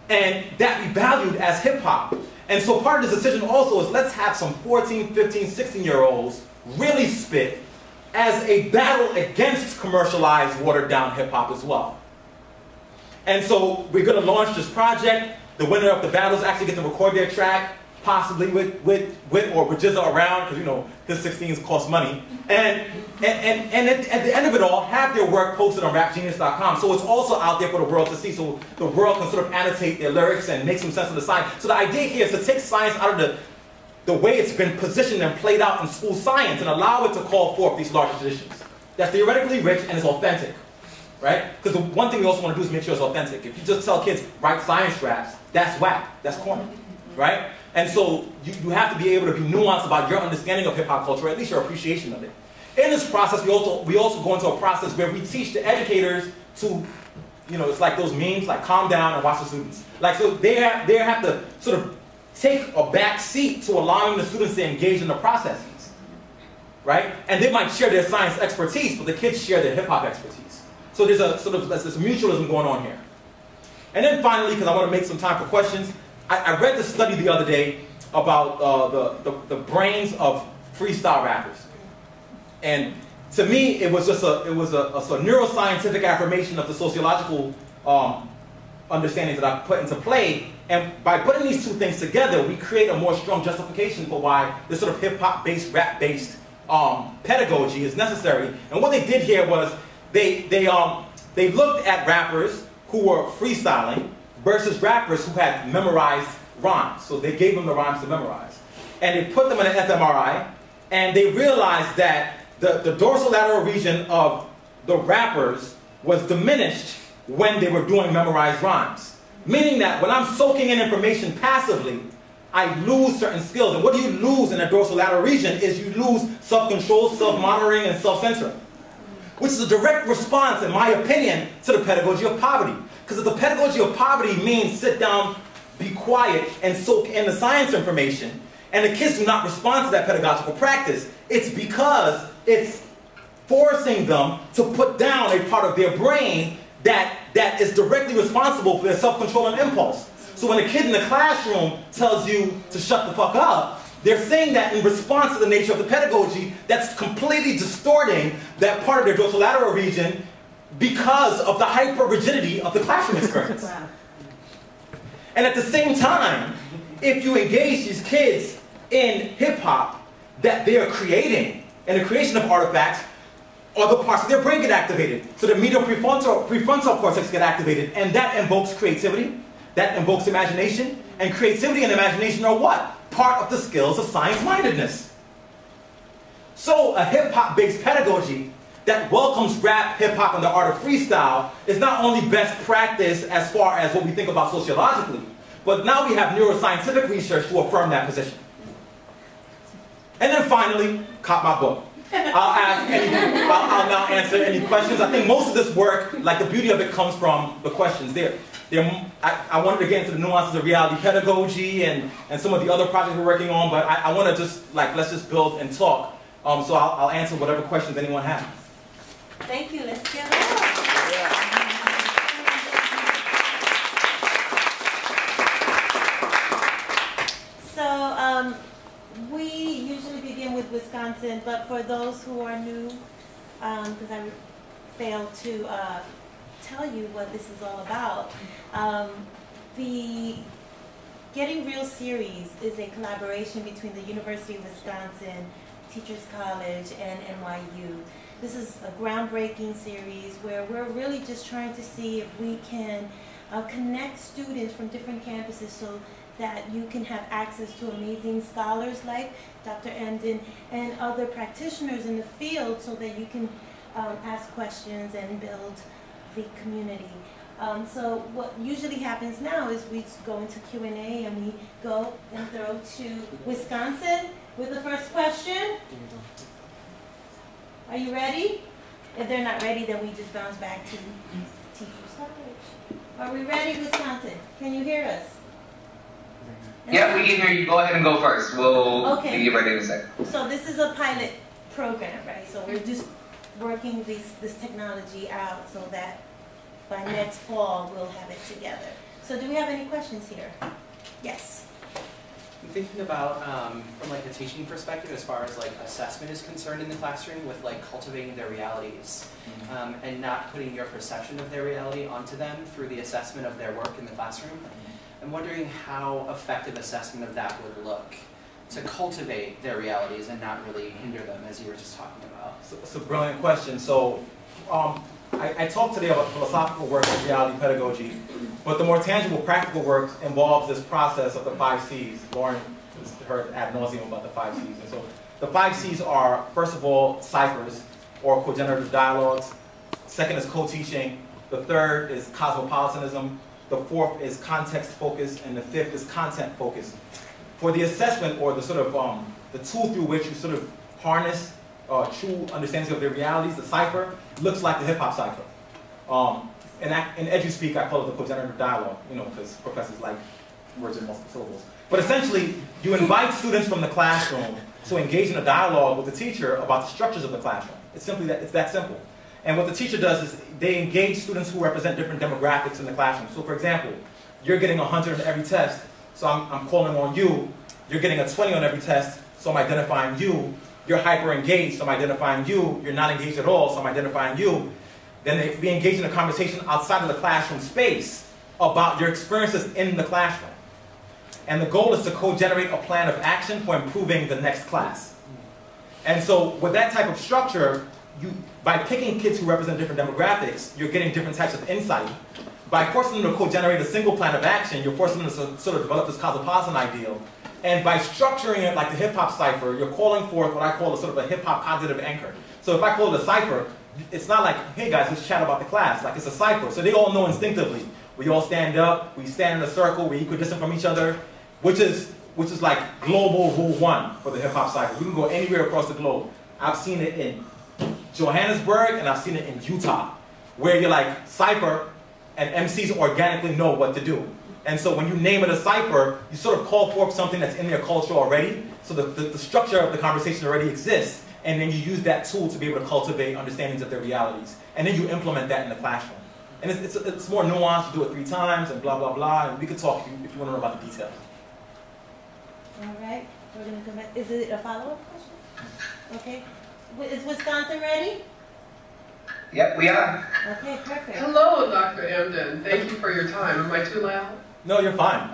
and that be valued as hip-hop. And so part of this decision also is let's have some 14, 15, 16-year-olds really spit as a battle against commercialized, watered-down hip-hop as well. And so we're going to launch this project. The winner of the battles actually get to record their track, possibly with Jizza around, because, you know, his 16s cost money. And at the end of it all, have their work posted on rapgenius.com. So it's also out there for the world to see, so the world can sort of annotate their lyrics and make some sense of the science. So the idea here is to take science out of the way it's been positioned and played out in school science and allow it to call forth these larger traditions. That's theoretically rich and is authentic. right? Because the one thing we also want to do is make sure it's authentic. If you just tell kids, write science raps, that's whack, that's corny, right? And so you have to be able to be nuanced about your understanding of hip-hop culture, or at least your appreciation of it. In this process, we also go into a process where we teach the educators to, it's like those memes, like calm down and watch the students. Like, so they have to sort of take a back seat to allowing the students to engage in the processes, right? And they might share their science expertise, but the kids share their hip-hop expertise. So there's a sort of this mutualism going on here. And then finally, because I want to make some time for questions, I read this study the other day about the brains of freestyle rappers. And to me, it was just a neuroscientific affirmation of the sociological understandings that I put into play. And by putting these two things together, we create a more strong justification for why this sort of hip-hop-based, rap-based pedagogy is necessary. And what they did here was they looked at rappers who were freestyling versus rappers who had memorized rhymes. So they gave them the rhymes to memorize. And they put them in an fMRI, and they realized that the dorsolateral region of the rappers was diminished when they were doing memorized rhymes. Meaning that when I'm soaking in information passively, I lose certain skills. And what do you lose in the dorsolateral region is you lose self-control, self-monitoring, and self-censoring. Which is a direct response, in my opinion, to the pedagogy of poverty. Because if the pedagogy of poverty means sit down, be quiet, and soak in the science information, and the kids do not respond to that pedagogical practice, it's because it's forcing them to put down a part of their brain that is directly responsible for their self-control and impulse. So when a kid in the classroom tells you to shut the fuck up, they're saying that in response to the nature of the pedagogy that's completely distorting that part of their dorsolateral region because of the hyper-rigidity of the classroom experience. Wow. And at the same time, if you engage these kids in hip-hop that they are creating, and the creation of artifacts, other parts of their brain get activated. So the medial prefrontal cortex get activated, and that invokes creativity, that invokes imagination, and creativity and imagination are what? Part of the skills of science-mindedness. So a hip-hop-based pedagogy that welcomes rap, hip-hop, and the art of freestyle is not only best practice as far as what we think about sociologically, but now we have neuroscientific research to affirm that position. And then finally, cop my book. I'll now answer any questions. I think most of this work, like the beauty of it, comes from the questions. I wanted to get into the nuances of reality pedagogy and some of the other projects we're working on, but I want to just, let's just build and talk. So I'll answer whatever questions anyone has. Thank you. Let's give it up. So we usually begin with Wisconsin, but for those who are new, because I failed to tell you what this is all about, the Getting Real series is a collaboration between the University of Wisconsin, Teachers College, and NYU. This is a groundbreaking series where we're really just trying to see if we can connect students from different campuses so that you can have access to amazing scholars like Dr. Emdin and other practitioners in the field so that you can ask questions and build the community. So what usually happens now is we go into Q&A and we go and throw to Wisconsin with the first question. Are you ready? If they're not ready, then we just bounce back to Teachers College. Are we ready, Wisconsin? Can you hear us? Yeah, we can hear you. Go ahead and go first. We'll be ready in a second. So this is a pilot program, right? So we're just working this technology out so that by next fall we'll have it together. So do we have any questions here? Yes. I'm thinking about from the teaching perspective, as far as assessment is concerned in the classroom, with cultivating their realities and not putting your perception of their reality onto them through the assessment of their work in the classroom. I'm wondering how effective assessment of that would look to cultivate their realities and not really hinder them, as you were just talking about. So it's a brilliant question. So I talked today about philosophical work of reality pedagogy, but the more tangible, practical work involves this process of the 5 C's. Lauren has heard ad nauseum about the 5 C's. And so the 5 C's are, first of all, ciphers, or cogenerative dialogues. Second is co-teaching. The third is cosmopolitanism. The fourth is context focus, and the fifth is content focus. For the assessment, or the sort of the tool through which you sort of harness true understandings of their realities, the cipher looks like the hip hop cipher. In edu-speak, I call it the cogenerative dialogue, you know, because professors like words in multiple syllables. But essentially, you invite students from the classroom to engage in a dialogue with the teacher about the structures of the classroom. It's simply that, it's that simple. And what the teacher does is they engage students who represent different demographics in the classroom. So for example, you're getting 100 on every test, so I'm calling on you. You're getting a 20 on every test, so I'm identifying you. You're hyper engaged, so I'm identifying you. You're not engaged at all, so I'm identifying you. Then we engage in a conversation outside of the classroom space about your experiences in the classroom. And the goal is to co-generate a plan of action for improving the next class. And so with that type of structure, by picking kids who represent different demographics, you're getting different types of insight. By forcing them to co-generate a single plan of action, you're forcing them to sort of develop this cosmopolitan ideal. And by structuring it like the hip-hop cipher, you're calling forth what I call a sort of a hip-hop cognitive anchor. So if I call it a cipher, it's not like, hey guys, let's chat about the class. Like, it's a cipher. So they all know instinctively. We all stand up, we stand in a circle, we're equidistant from each other, which is like global rule 1 for the hip-hop cipher. We can go anywhere across the globe. I've seen it in Johannesburg, and I've seen it in Utah, where you're like, cipher, and MCs organically know what to do. And so when you name it a cipher, you sort of call forth something that's in their culture already, so the structure of the conversation already exists, and then you use that tool to be able to cultivate understandings of their realities. And then you implement that in the classroom. And it's more nuanced, you do it 3 times, and blah, blah, blah, and we could talk if you want to know about the details. All right, we're going to come back. Is it a follow-up question? Okay. Is Wisconsin ready? Yep, we are. Okay, perfect. Hello, Dr. Emdin. Thank you for your time. Am I too loud? No, you're fine.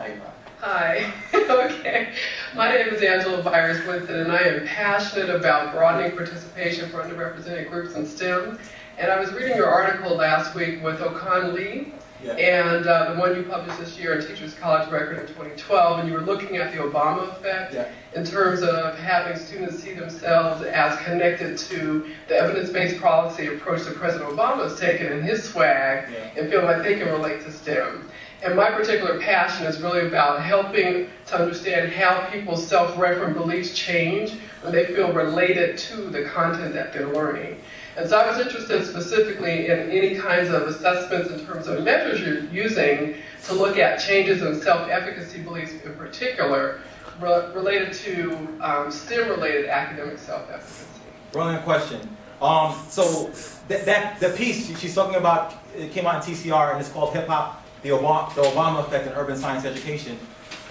Hi. Okay. My name is Angela Byers-Winston, and I am passionate about broadening participation for underrepresented groups in STEM. And I was reading your article last week with Okan Lee, and the one you published this year in Teachers College Record in 2012, and you were looking at the Obama effect in terms of having students see themselves as connected to the evidence-based policy approach that President Obama has taken in his swag and feel like they can relate to STEM. And my particular passion is really about helping to understand how people's self-referent beliefs change when they feel related to the content that they're learning. And so I was interested specifically in any kinds of assessments in terms of measures you're using to look at changes in self-efficacy beliefs in particular related to STEM-related academic self-efficacy. Brilliant question. So the piece she's talking about, it came out in TCR, and it's called Hip Hop, the Obama Effect in Urban Science Education.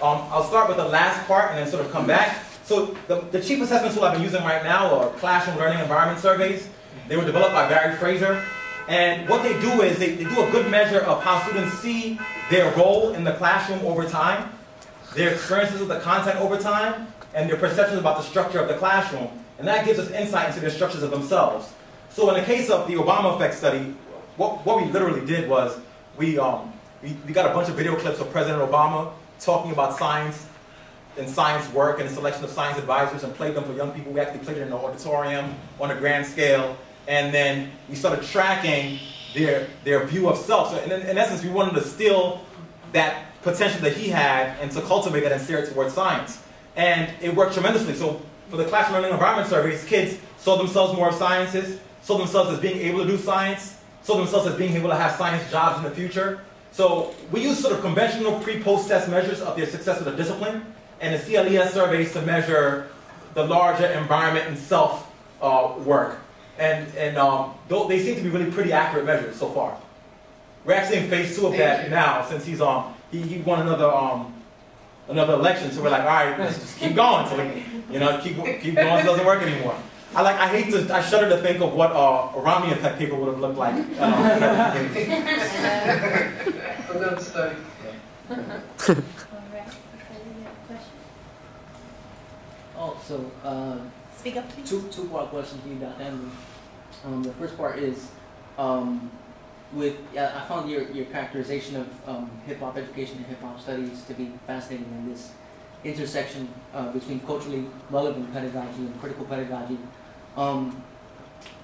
I'll start with the last part and then sort of come back. So the chief assessment tool I've been using right now are classroom learning environment surveys. They were developed by Barry Fraser. And what they do is they do a good measure of how students see their role in the classroom over time, their experiences with the content over time, and their perceptions about the structure of the classroom. And that gives us insight into their structures of themselves. So in the case of the Obama Effect study, what we literally did was we got a bunch of video clips of President Obama talking about science and science work and a selection of science advisors and played them for young people. We actually played it in the auditorium on a grand scale. And then we started tracking their view of self. So in essence, we wanted to steal that potential that he had and to cultivate that and steer it towards science. And it worked tremendously. So for the classroom learning environment surveys, kids saw themselves more as scientists, saw themselves as being able to do science, saw themselves as being able to have science jobs in the future. So we use sort of conventional pre-post test measures of their success with a discipline, and the CLES surveys to measure the larger environment and self work. And they seem to be really pretty accurate measures so far. We're actually in phase 2 of that now, since he won another election. So we're like, all right, let's just keep going until keep going. It doesn't work anymore. I shudder to think of what a Rami effect paper would have looked like. Another study. All right. Oh, so speak up, please. Two-part question for you, Dr. Emdin. The first part is, I found your characterization of hip-hop education and hip-hop studies to be fascinating in this intersection between culturally relevant pedagogy and critical pedagogy.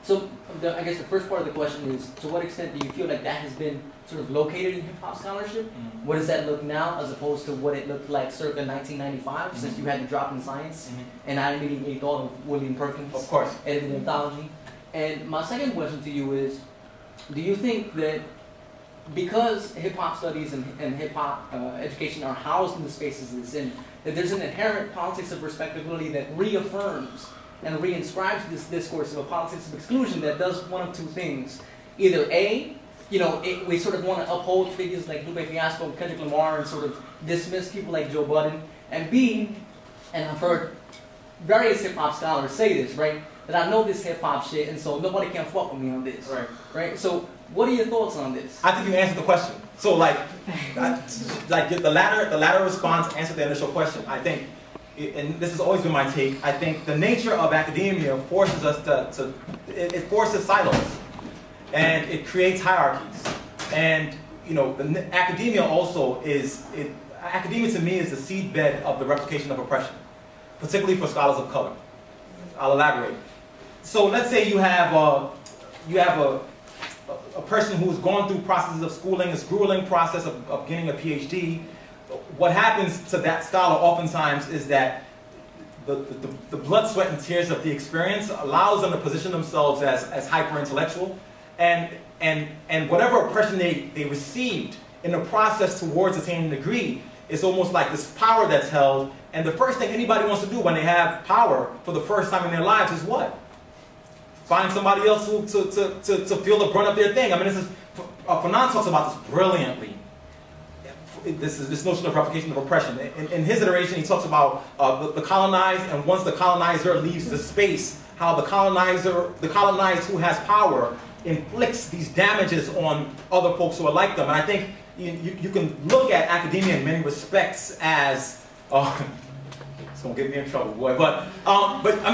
So I guess the first part of the question is, to what extent do you feel like that has been sort of located in hip-hop scholarship? Mm-hmm. What does that look now as opposed to what it looked like circa 1995, mm-hmm. since you had the drop in science, mm-hmm. and I immediately thought of William Perkins, of course, editing anthology. And my second question to you is, do you think that because hip-hop studies and hip-hop education are housed in the spaces it's in, that there's an inherent politics of respectability that reaffirms and reinscribes this discourse of a politics of exclusion that does one of two things? Either A, we sort of want to uphold figures like Lupe Fiasco and Kendrick Lamar and sort of dismiss people like Joe Budden. And B, and I've heard various hip-hop scholars say this, right? That I know this hip-hop shit, and so nobody can fuck with me on this. Right? So what are your thoughts on this? I think you answered the question. So like the latter response answered the initial question. I think, and this has always been my take, I think the nature of academia forces us it forces silos. And it creates hierarchies. And academia also academia to me is the seedbed of the replication of oppression, particularly for scholars of color. I'll elaborate. So let's say you have a person who's gone through processes of schooling, this grueling process of getting a PhD. What happens to that scholar oftentimes is that the blood, sweat, and tears of the experience allows them to position themselves as hyper-intellectual. And whatever oppression they received in the process towards attaining a degree is almost like this power that's held. And the first thing anybody wants to do when they have power for the first time in their lives is what? Find somebody else to feel the brunt of their thing. I mean, Fanon talks about this brilliantly. This notion of replication of oppression. In his iteration, he talks about the colonized, and once the colonizer leaves the space, how the colonized who has power inflicts these damages on other folks who are like them. And I think you can look at academia in many respects as it's gonna get me in trouble, boy. But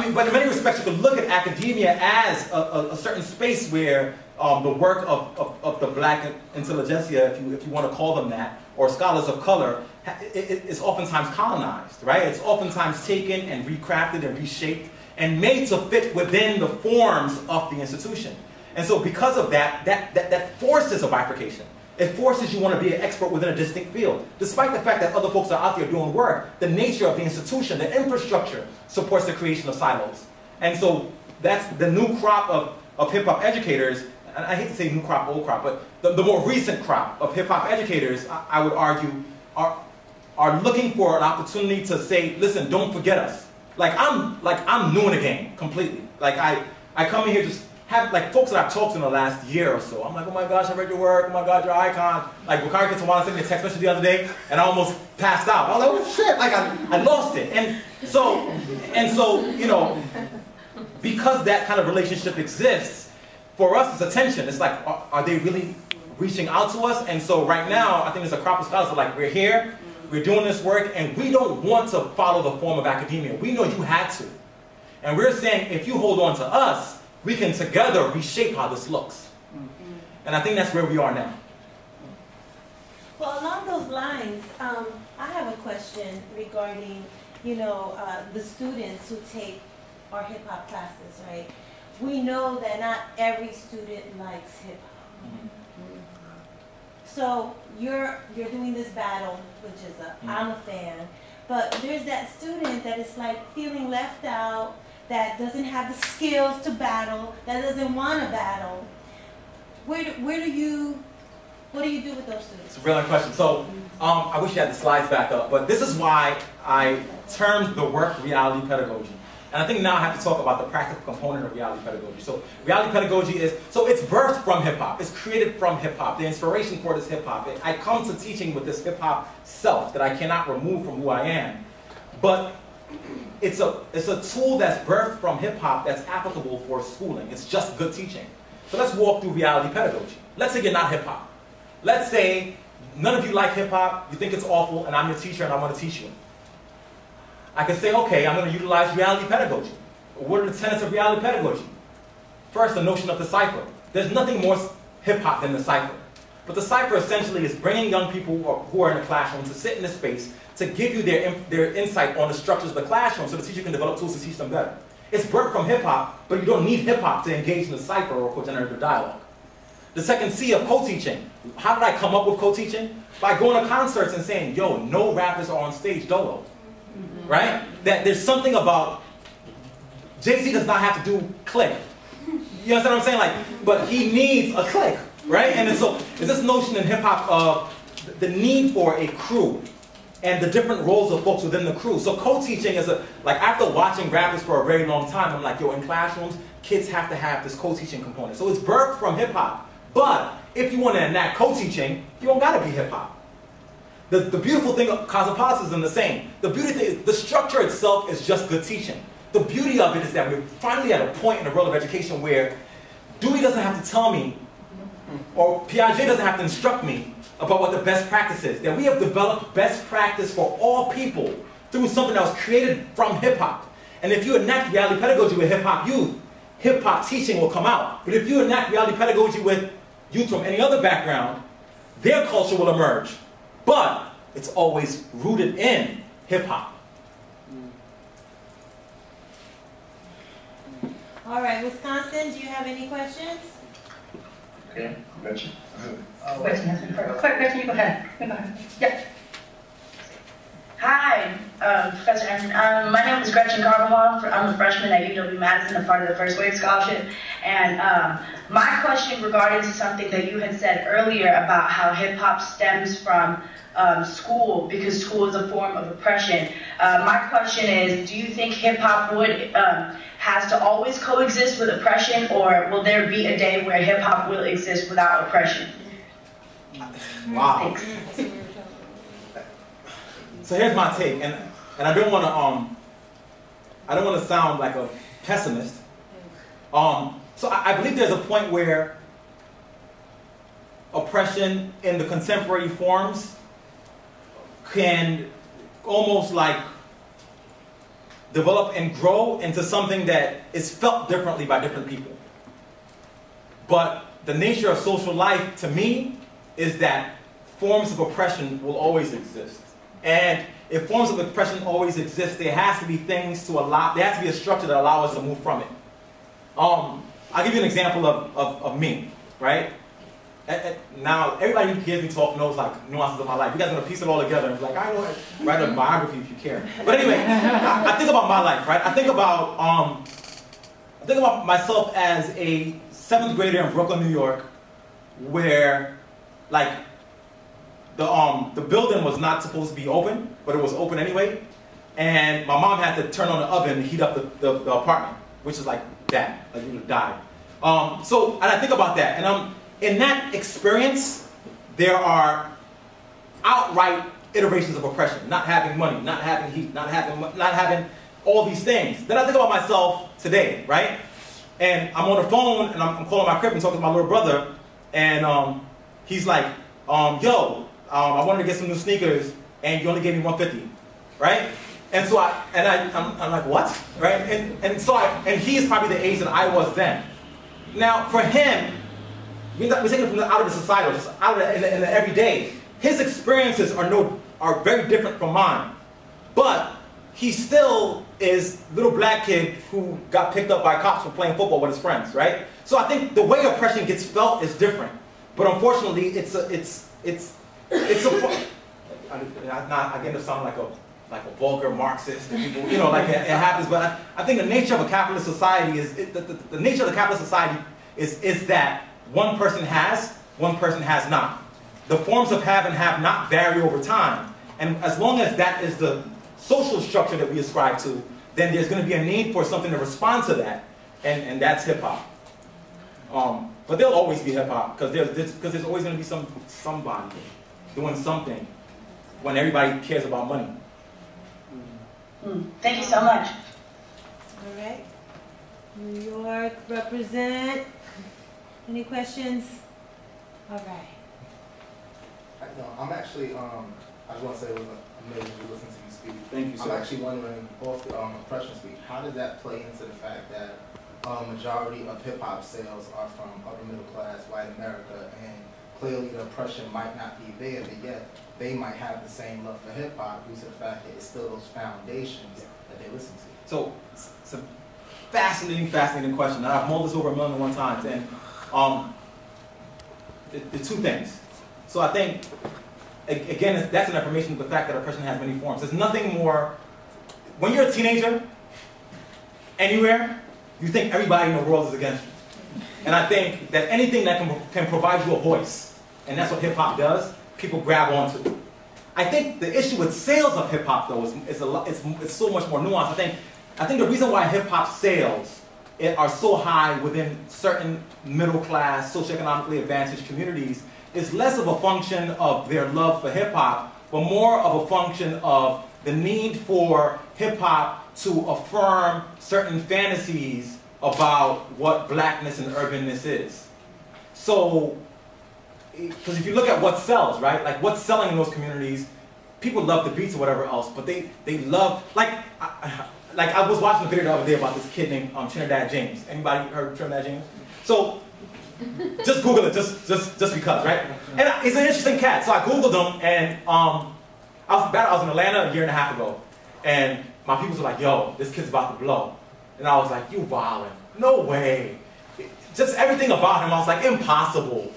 in many respects, you can look at academia as a certain space where the work of the black intelligentsia, if you want to call them that, or scholars of color, is oftentimes colonized, right? It's oftentimes taken and recrafted and reshaped and made to fit within the forms of the institution. And so because of that forces a bifurcation. It forces you want to be an expert within a distinct field. Despite the fact that other folks are out there doing work, the nature of the institution, the infrastructure, supports the creation of silos. And so that's the new crop of hip-hop educators, and I hate to say new crop, old crop, but the more recent crop of hip-hop educators, I would argue, are looking for an opportunity to say, listen, don't forget us. I'm new in the game, completely. I come in here just have, folks that I've talked to in the last year or so, I'm like, oh my gosh, I read your work, oh my God, your icon. Bakari Kitawana sent me a text message the other day, and I almost passed out. I was like, oh shit, I lost it. And so, because that kind of relationship exists, for us, it's attention. It's like, are they really reaching out to us? And so right now, I think there's a crop of scholars that are like, we're here, we're doing this work, and we don't want to follow the form of academia. We know you had to. And we're saying, if you hold on to us, we can together reshape how this looks. And I think that's where we are now. Well, along those lines, I have a question regarding, the students who take our hip-hop classes, right? We know that not every student likes hip-hop. So you're doing this battle, which is I'm a fan, but there's that student that is like feeling left out, that doesn't have the skills to battle, that doesn't want to battle. What do you do with those students? It's a brilliant question. So I wish you had the slides back up, but this is why I termed the work reality pedagogy. And I think now I have to talk about the practical component of reality pedagogy. So reality pedagogy it's birthed from hip-hop. It's created from hip-hop. The inspiration for it is hip-hop. I come to teaching with this hip-hop self that I cannot remove from who I am. But it's a tool that's birthed from hip-hop that's applicable for schooling. It's just good teaching. So let's walk through reality pedagogy. Let's say you're not hip-hop. Let's say none of you like hip-hop, you think it's awful, and I'm your teacher and I want to teach you. I can say, okay, I'm going to utilize reality pedagogy. What are the tenets of reality pedagogy? First, the notion of the cipher. There's nothing more hip-hop than the cipher. But the cipher essentially is bringing young people who are in the classroom to sit in a space to give you their insight on the structures of the classroom so the teacher can develop tools to teach them better. It's birthed from hip-hop, but you don't need hip-hop to engage in a cipher or co-generative dialogue. The second C of co-teaching. How did I come up with co-teaching? By going to concerts and saying, yo, no rappers are on stage dolo. Right? That there's something about, Jay-Z does not have to do click. You understand what I'm saying? Like, but he needs a click, right? And so there's this notion in hip-hop of the need for a crew and the different roles of folks within the crew. So co-teaching is like after watching rappers for a very long time, I'm like, yo, in classrooms, kids have to have this co-teaching component. So it's birthed from hip-hop. But if you want to enact co-teaching, you don't got to be hip-hop. The beautiful thing of cosmopolitanism is the same. The beauty thing is the structure itself is just good teaching. The beauty of it is that we're finally at a point in the world of education where Dewey doesn't have to tell me, or Piaget doesn't have to instruct me about what the best practice is. That we have developed best practice for all people through something that was created from hip-hop. And if you enact reality pedagogy with hip-hop youth, hip-hop teaching will come out. But if you enact reality pedagogy with youth from any other background, their culture will emerge. But it's always rooted in hip-hop. All right, Wisconsin, do you have any questions? Okay, Gretchen. Question, quick question, you go ahead. Yeah. Hi, Professor Emdin. My name is Gretchen Carvajal. I'm a freshman at UW-Madison, a part of the First Wave Scholarship. And my question regarding to something that you had said earlier about how hip-hop stems from school, because school is a form of oppression. My question is, do you think hip-hop has to always coexist with oppression, or will there be a day where hip-hop will exist without oppression? Wow. Thanks. So here's my take, and I don't want to sound like a pessimist. So I believe there's a point where oppression in the contemporary forms can almost like develop and grow into something that is felt differently by different people. But the nature of social life, to me, is that forms of oppression will always exist. And if forms of oppression always exist, there has to be things to allow, there has to be a structure that allows us to move from it. I'll give you an example of me, right? Now, everybody who hears me talk knows like nuances of my life. You guys are gonna piece it all together and be like, I know it. Write a biography if you care. But anyway, I think about my life, right? I think about myself as a 7th grader in Brooklyn, New York, where like the building was not supposed to be open, but it was open anyway. And my mom had to turn on the oven and heat up the apartment, which is like that, like you would have died. And I think about that, and in that experience, there are outright iterations of oppression. Not having money, not having heat, not having all these things. Then I think about myself today, right? And I'm on the phone, and I'm calling my crib and talking to my little brother, and he's like, yo, I wanted to get some new sneakers, and you only gave me $150, right? And so I'm like, what? Right? And he's probably the age that I was then. Now, for him, we're taking it from out of the society, just out of in the everyday. His experiences are very different from mine, but he still is a little black kid who got picked up by cops for playing football with his friends, right? So I think the way oppression gets felt is different, but unfortunately, it's a I get to sound like a vulgar Marxist, and people, you know, like it happens. But I think the nature of a capitalist society is the nature of the capitalist society is that one person has not. The forms of have and have not vary over time, and as long as that is the social structure that we ascribe to, then there's going to be a need for something to respond to that, and that's hip hop. But there'll always be hip hop because there's always going to be somebody doing something when everybody cares about money. Thank you so much. All right. New York, represent. Any questions? All right. No, I'm actually, I just want to say it was amazing to listen to you speak. Thank you so much. I'm actually wondering, off the oppression speech, how does that play into the fact that a majority of hip-hop sales are from upper middle class, white America, and clearly the oppression might not be there, but yet they might have the same love for hip-hop due to the fact that it's still those foundations that they listen to. So fascinating, fascinating question. And I've mulled this over 1,000,001 times. And the two things. So I think, again, that's an affirmation of the fact that oppression has many forms. There's nothing more, when you're a teenager, anywhere, you think everybody in the world is against you. And I think that anything that can provide you a voice, and that's what hip-hop does, people grab onto. I think the issue with sales of hip-hop, though, is so much more nuanced. I think the reason why hip-hop sales are so high within certain middle-class, socioeconomically advantaged communities is less of a function of their love for hip-hop, but more of a function of the need for hip-hop to affirm certain fantasies about what blackness and urbanness is. So, because if you look at what sells, right? Like what's selling in those communities, people love the beats or whatever else, but they love, like I was watching a video the other day about this kid named Trinidad James. Anybody heard of Trinidad James? So, just Google it, just because, right? And he's an interesting cat. So I Googled him, and I was in Atlanta a year and a half ago, and my people were like, "Yo, this kid's about to blow," and I was like, "You wildin'? No way!" Just everything about him, I was like, impossible.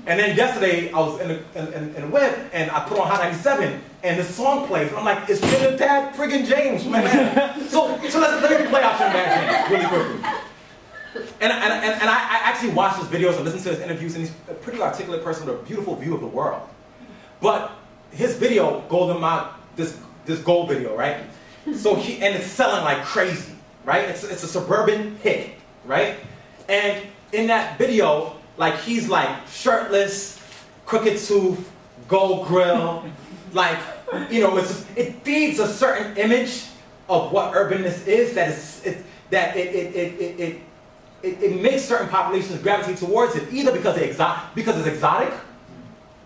And then yesterday, I was in the whip, and I put on Hot 97, and this song plays. I'm like, it's Trinidad friggin' James, man. So let me play out Trinidad James really quickly. And I actually watched his videos and listened to his interviews, and he's a pretty articulate person with a beautiful view of the world. But his video, Golden Mile, this gold video, right? So and it's selling like crazy, right? It's a suburban hit, right? And in that video, like he's like shirtless, crooked tooth, gold grill, like, you know, it feeds a certain image of what urbanness is, it makes certain populations gravitate towards it, either because it's exotic.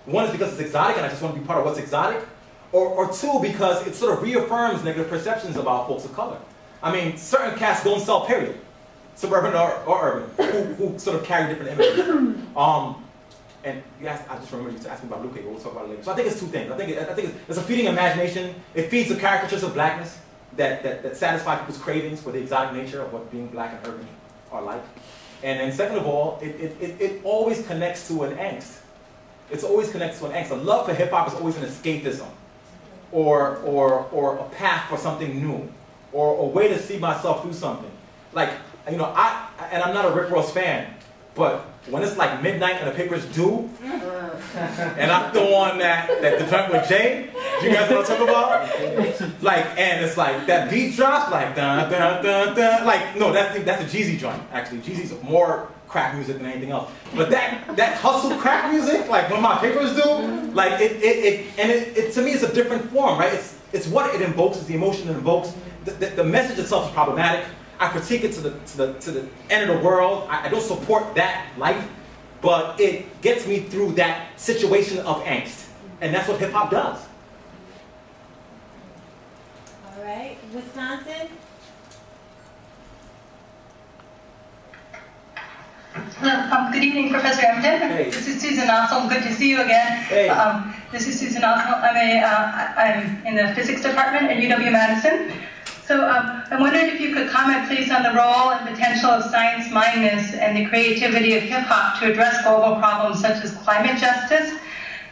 One is because it's exotic and I just want to be part of what's exotic, or two, because it sort of reaffirms negative perceptions about folks of color. I mean, certain cats don't sell, period. Suburban or urban, who sort of carry different images. And yes, I just remember you to ask me about Luke, but we'll talk about it later. So I think it's two things. I think it's a feeding imagination. It feeds the caricatures of blackness that satisfy people's cravings for the exotic nature of what being black and urban are like. And then second of all, it always connects to an angst. It's always connected to an angst. A love for hip hop is always an escapism, or a path for something new, or a way to see myself through something. Like, you know, I'm not a Rick Ross fan, but when it's like midnight and the paper's due, and I throw on the joint with Jay, you guys know what I'm talking about? Like, and it's like, that beat drops, like, dun, dun, dun, dun. Like, no, that's a Jeezy joint, actually. Jeezy's more crack music than anything else. But that hustle crack music, like when my papers do, like, it to me is a different form, right? It's what it invokes, it's the emotion it invokes. The message itself is problematic. I critique it to the end of the world. I don't support that life, but it gets me through that situation of angst. And that's what hip hop does. All right, Wisconsin. Hello, good evening, Professor Emdin. Hey. This is Susan Ossel. Good to see you again. Hey. This is Susan Ossel. I'm in the physics department at UW-Madison. So I wondered if you could comment, please, on the role and potential of science-mindedness and the creativity of hip-hop to address global problems such as climate justice,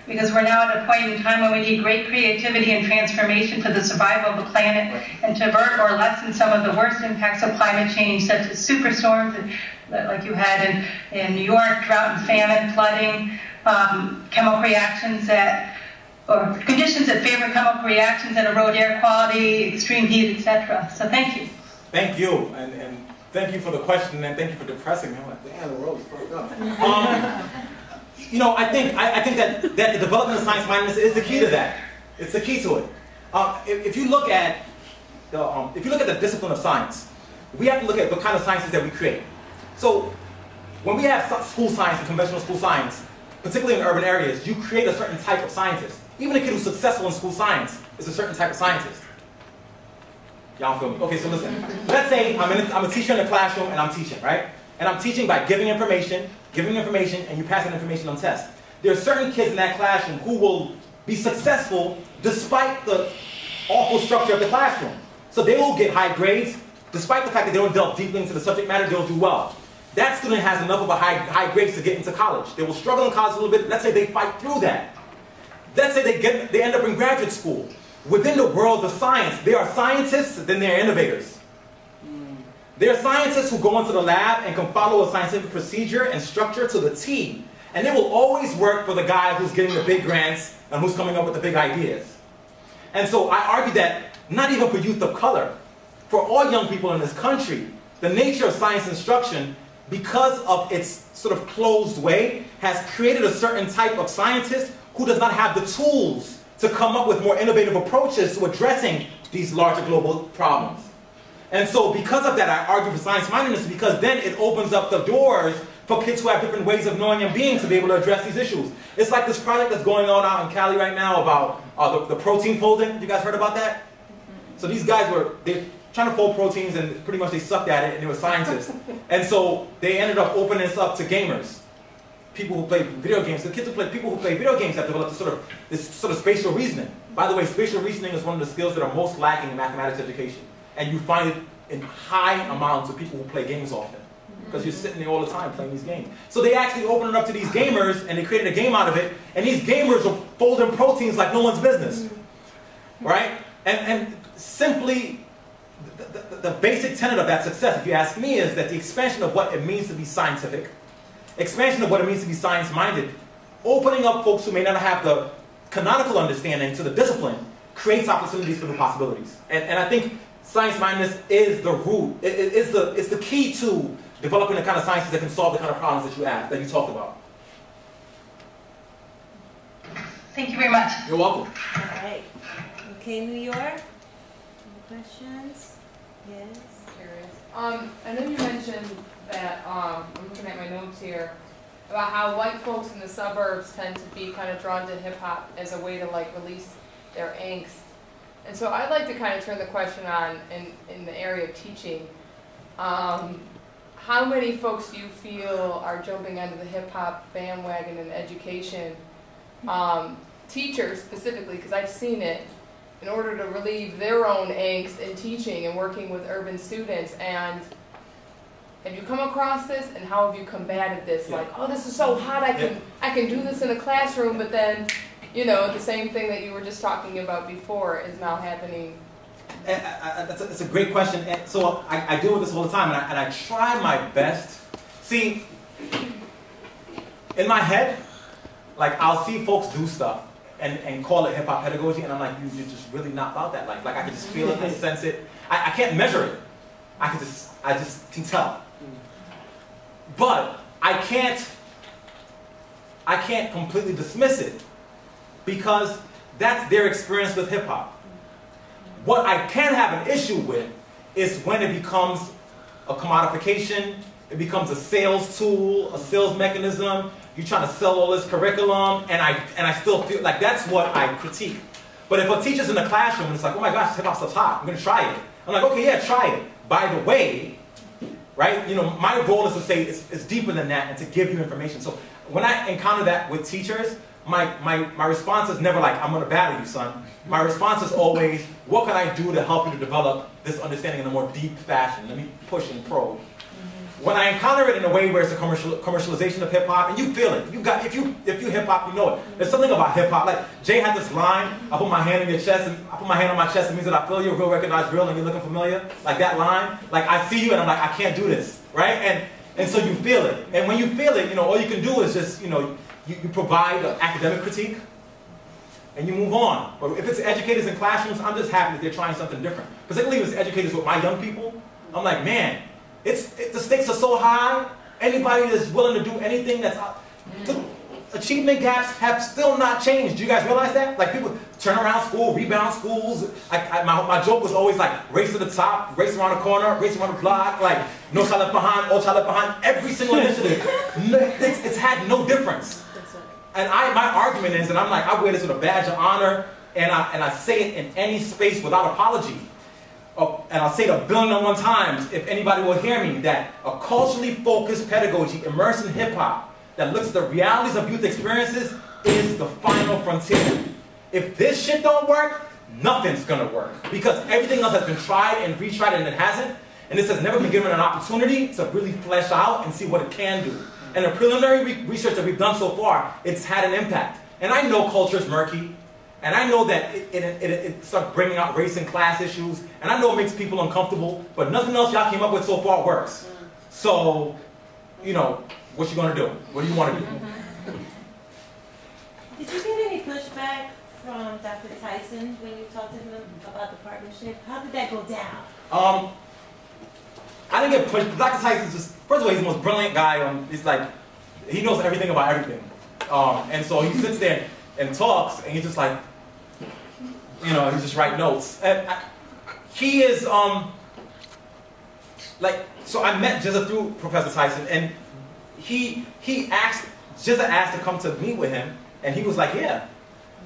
because we're now at a point in time when we need great creativity and transformation for the survival of the planet and to avert or lessen some of the worst impacts of climate change, such as superstorms, like you had in New York, drought and famine, flooding, chemical reactions or conditions that favor chemical reactions that erode air quality, extreme heat, etc. So thank you. Thank you, and thank you for the question, and thank you for depressing me. I'm like, damn, the world is fucked up. You know, I think that the development of science-mindedness is the key to that. It's the key to it. If you look at the discipline of science, we have to look at the kind of sciences that we create. So when we have school science and conventional school science, particularly in urban areas, you create a certain type of scientist. Even a kid who's successful in school science is a certain type of scientist. Y'all feel me? Okay, so listen. Let's say I'm a teacher in a classroom and I'm teaching, right? And I'm teaching by giving information, and you pass that information on tests. There are certain kids in that classroom who will be successful despite the awful structure of the classroom. So they will get high grades despite the fact that they don't delve deeply into the subject matter, they'll do well. That student has enough of a high grades to get into college. They will struggle in college a little bit. Let's say they fight through that. Let's say they end up in graduate school. Within the world of science, there are scientists, then there are innovators. There are scientists who go into the lab and can follow a scientific procedure and structure to the T. And they will always work for the guy who's getting the big grants and who's coming up with the big ideas. And so I argue that not even for youth of color, for all young people in this country, the nature of science instruction, because of its sort of closed way, has created a certain type of scientist who does not have the tools to come up with more innovative approaches to addressing these larger global problems. And so because of that, I argue for science-mindedness, because then it opens up the doors for kids who have different ways of knowing and being to be able to address these issues. It's like this project that's going on out in Cali right now about the protein folding. You guys heard about that? So these guys they're trying to fold proteins, and pretty much they sucked at it, and they were scientists. And so they ended up opening this up to gamers. People who play video games. The kids people who play video games have developed this sort of spatial reasoning. By the way, spatial reasoning is one of the skills that are most lacking in mathematics education. And you find it in high amounts of people who play games often. Because you're sitting there all the time playing these games. So they actually opened it up to these gamers, and they created a game out of it, and these gamers are folding proteins like no one's business. Right? And simply, the basic tenet of that success, if you ask me, is that the expansion of what it means to be scientific, expansion of what it means to be science-minded, opening up folks who may not have the canonical understanding to the discipline, creates opportunities for new possibilities. And I think science-mindedness is the root, it's the key to developing the kind of sciences that can solve the kind of problems that you talked about. Thank you very much. You're welcome. All right. Okay, New York. Any questions? Yes. I know you mentioned that, I'm looking at my notes here, about how white folks in the suburbs tend to be kind of drawn to hip hop as a way to like release their angst. And so I'd like to kind of turn the question on in the area of teaching. How many folks do you feel are jumping onto the hip hop bandwagon in education? Teachers specifically, because I've seen it, in order to relieve their own angst in teaching and working with urban students. And have you come across this, and how have you combated this? Like, oh, this is so hot, I can do this in a classroom, but then, you know, the same thing that you were just talking about before is now happening. And that's a great question. And so I deal with this all the time, and I try my best. See, in my head, like, I'll see folks do stuff and call it hip-hop pedagogy, and I'm like, you're just really not about that. Like I can just feel it, I sense it. I can't measure it. I just can tell. But I can't completely dismiss it, because that's their experience with hip-hop. What I can have an issue with is when it becomes a commodification, it becomes a sales tool, a sales mechanism. You're trying to sell all this curriculum, and I still feel like that's what I critique. But if a teacher's in the classroom and it's like, oh my gosh, hip-hop stuff's hot, I'm going to try it. I'm like, okay, yeah, try it. By the way, right? You know, my role is to say it's deeper than that and to give you information. So when I encounter that with teachers, my response is never like, I'm going to battle you, son. My response is always, what can I do to help you to develop this understanding in a more deep fashion? Let me push and probe. When I encounter it in a way where it's a commercialization of hip hop, and you feel it, if you hip hop, you know it. There's something about hip hop. Like Jay had this line, I put my hand in your chest, and I put my hand on my chest, it means that I feel you, real, recognize real, and you're looking familiar. Like that line, like I see you, and I'm like, I can't do this, right? And so you feel it, and when you feel it, you know, all you can do is just, you know, you provide an academic critique, and you move on. But if it's educators in classrooms, I'm just happy that they're trying something different. Particularly if it's educators with my young people, I'm like, man. The stakes are so high, anybody that's willing to do anything that's the achievement gaps have still not changed. Do you guys realize that? Like people turn around school, rebound schools. My joke was always like race to the top, race around the corner, race around the block, like no child left behind, all child left behind. Every single initiative, it's had no difference. And my argument is, and I'm like, I wear this with a badge of honor, and I say it in any space without apology. And I'll say it 1,000,000,001 times if anybody will hear me, that a culturally focused pedagogy immersed in hip-hop that looks at the realities of youth experiences is the final frontier. If this shit don't work, nothing's gonna work. Because everything else has been tried and retried and it hasn't. and this has never been given an opportunity to really flesh out and see what it can do. And the preliminary research that we've done so far, it's had an impact. And I know culture is murky, and I know that it starts bringing out race and class issues, and I know it makes people uncomfortable, but nothing else y'all came up with so far works. So, you know, what you gonna do? What do you want to do? Did you get any pushback from Dr. Tyson when you talked to him about the partnership? How did that go down? I didn't get pushed. Dr. Tyson's just, first of all, he's the most brilliant guy. He's like, he knows everything about everything. And so he sits there and talks, and he's just like, you know, he's just writing notes. And he is, so I met Jizza through Professor Tyson, and Jizza asked to come to meet with him, and he was like, yeah.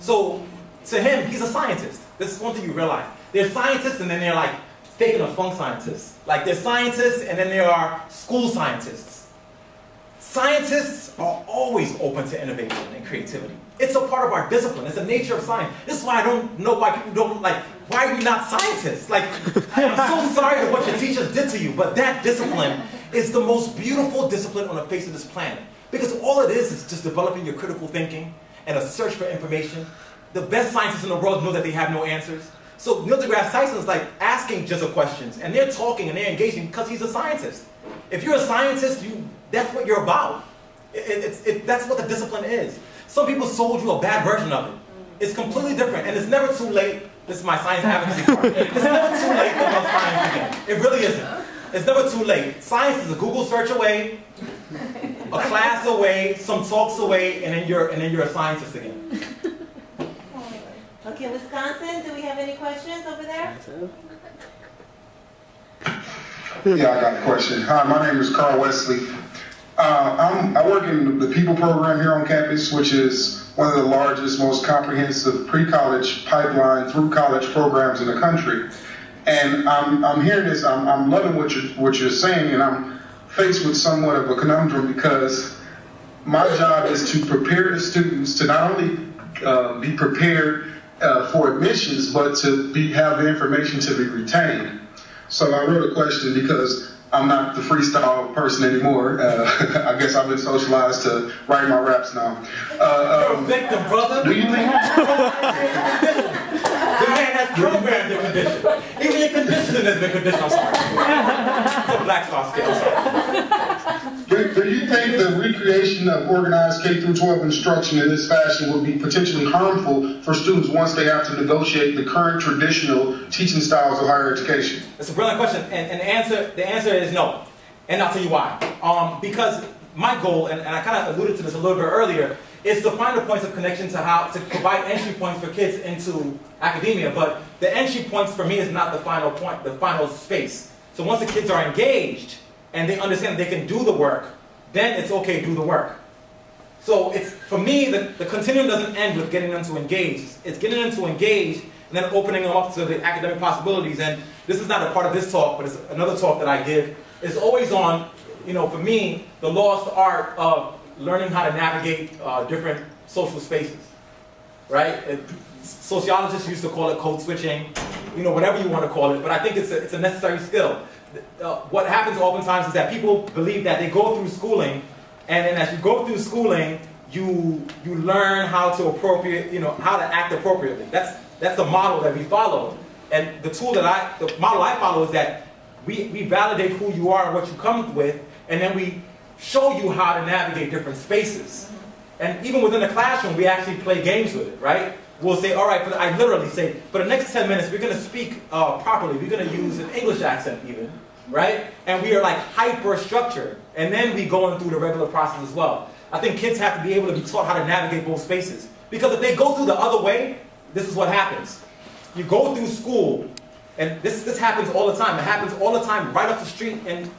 So to him, he's a scientist. This is one thing you realize. They're scientists, and then they're like faking a funk scientists. Like they're scientists, and then there are school scientists. Scientists are always open to innovation and creativity. It's a part of our discipline. It's the nature of science. This is why I don't know why people don't, like, why are we not scientists? Like, I'm so sorry for what your teachers did to you, but that discipline is the most beautiful discipline on the face of this planet. Because all it is just developing your critical thinking and a search for information. The best scientists in the world know that they have no answers. So Neil deGrasse Tyson is like asking Jizza questions, and they're talking and they're engaging because he's a scientist. If you're a scientist, that's what you're about. That's what the discipline is. Some people sold you a bad version of it. It's completely different, and it's never too late. This is my science advocacy part. It's never too late to love science again. It really isn't. It's never too late. Science is a Google search away, a class away, some talks away, and then you're a scientist again. Okay, Wisconsin, do we have any questions over there? Yeah, I got a question. Hi, my name is Carl Wesley. I work in the People program here on campus, which is one of the largest, most comprehensive pre-college pipeline through college programs in the country. And I'm hearing this, I'm loving what you're saying, and I'm faced with somewhat of a conundrum because my job is to prepare the students to not only be prepared for admissions, but to have the information to be retained. So I wrote a question because I'm not the freestyle person anymore. I guess I've been socialized to write my raps now. You're a victim, brother. Do you think? The man has programmed the condition. Even your conditioning has been conditioned. I'm sorry. It's a Black Star scale. I'm sorry. Do you think the recreation of organized K-12 instruction in this fashion would be potentially harmful for students once they have to negotiate the current traditional teaching styles of higher education? That's a brilliant question, and the answer is no. And I'll tell you why. Because my goal, and I kind of alluded to this a little bit earlier, is to find the points of connection to how to provide entry points for kids into academia. But the entry points for me is not the final point, the final space. So once the kids are engaged and they understand that they can do the work, then it's okay to do the work. So it's, for me, the continuum doesn't end with getting them to engage. It's getting them to engage and then opening them up to the academic possibilities. And this is not a part of this talk, but it's another talk that I give. It's always on, you know, for me, the lost art of learning how to navigate different social spaces, right? Sociologists used to call it code switching, you know, whatever you want to call it, but I think it's a necessary skill. What happens oftentimes is that people believe that they go through schooling, and then as you go through schooling, you learn how to how to act appropriately. That's the model that we follow. And the model I follow is that we validate who you are and what you come with, and then we show you how to navigate different spaces. And even within the classroom, we actually play games with it, right? We'll say, all right, I literally say, for the next 10 minutes, we're going to speak properly. We're going to use an English accent even, right? And we are like hyper-structured. And then we go in through the regular process as well. I think kids have to be able to be taught how to navigate both spaces. Because if they go through the other way, this is what happens. You go through school, and this happens all the time. It happens all the time right up the street in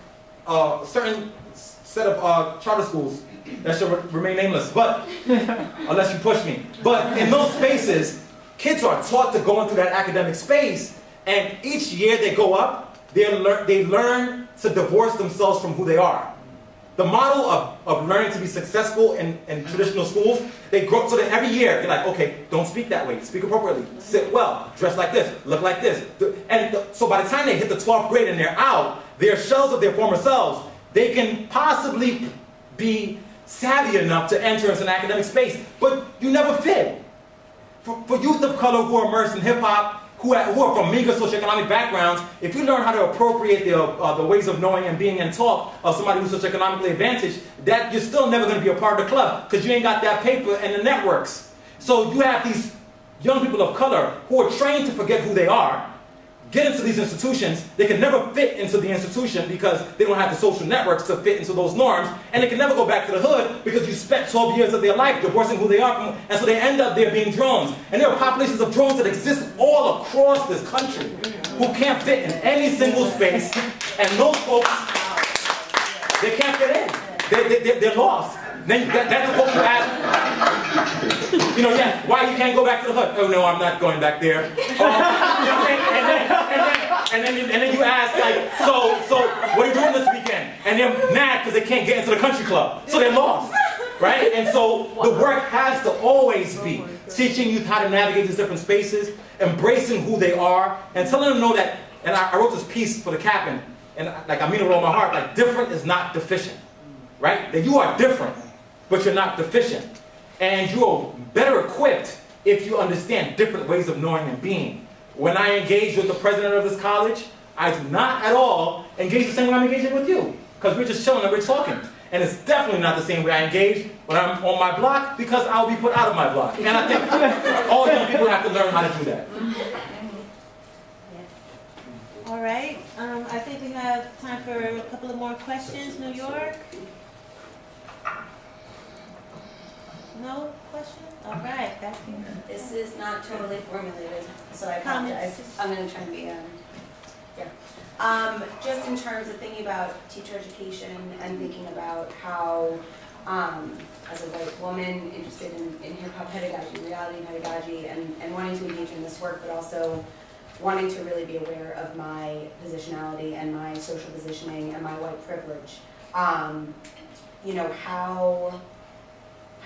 a certain set of charter schools that should remain nameless, but unless you push me. But in those spaces, kids are taught to go into that academic space, and each year they go up, they learn to divorce themselves from who they are. The model of learning to be successful in traditional schools, they grow up so that every year you're like, okay, don't speak that way, speak appropriately, sit well, dress like this, look like this. And so by the time they hit the 12th grade and they're out, They're shells of their former selves. They can possibly be savvy enough to enter into an academic space, but you never fit. For youth of color who are immersed in hip-hop, who are from meager socioeconomic backgrounds, if you learn how to appropriate the ways of knowing and being and talk of somebody who's socioeconomically advantaged, that you're still never going to be a part of the club because you ain't got that paper and the networks. So you have these young people of color who are trained to forget who they are, get into these institutions. They can never fit into the institution because they don't have the social networks to fit into those norms, and they can never go back to the hood because you spent 12 years of their life divorcing who they are from, and so they end up there being drones. And there are populations of drones that exist all across this country who can't fit in any single space, and those folks, they can't fit in. They're lost. Then that's the folks who ask, you know, yeah, why you can't go back to the hood? Oh no, I'm not going back there. And then you ask, like, so what are you doing this weekend? And they're mad because they can't get into the country club, so they're lost, right? And so the work has to always be teaching youth how to navigate these different spaces, embracing who they are, and telling them to know that. And I wrote this piece for the captain, and like I mean it with all my heart. Like, different is not deficient, right? That you are different, but you're not deficient. And you're better equipped if you understand different ways of knowing and being. When I engage with the president of this college, I do not at all engage the same way I'm engaging with you. Because we're just chilling and we're talking. And it's definitely not the same way I engage when I'm on my block, because I'll be put out of my block. And I think all young people have to learn how to do that. All right. I think we have time for a couple of more questions. New York? No questions? All right, back here. This is not totally formulated, so I apologize. I'm going to try and be, just in terms of thinking about teacher education and thinking about how, as a white woman interested in hip-hop pedagogy, reality pedagogy, and wanting to engage in this work, but also wanting to really be aware of my positionality and my social positioning and my white privilege, you know, how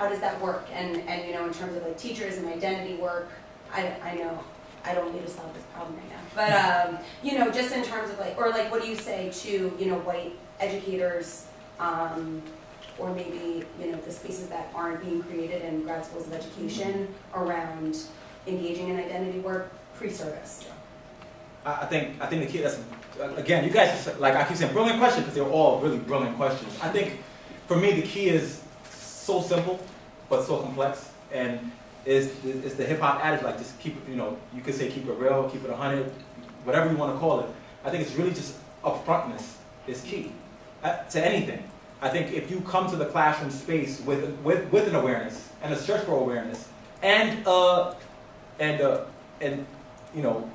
does that work? And you know, in terms of like teachers and identity work, I know I don't need to solve this problem right now. But you know, just in terms of like, or like, what do you say to, you know, white educators, or maybe, you know, the spaces that aren't being created in grad schools of education around engaging in identity work pre-service? I think the key, that's, again, you guys, like I keep saying, brilliant question, because they're all really brilliant questions. I think for me the key is so simple, but so complex, and is the hip-hop adage, like, just keep it, you know, you could say keep it real, keep it 100, whatever you want to call it. I think it's really just upfrontness is key to anything. I think if you come to the classroom space with an awareness and a search for awareness, and you know,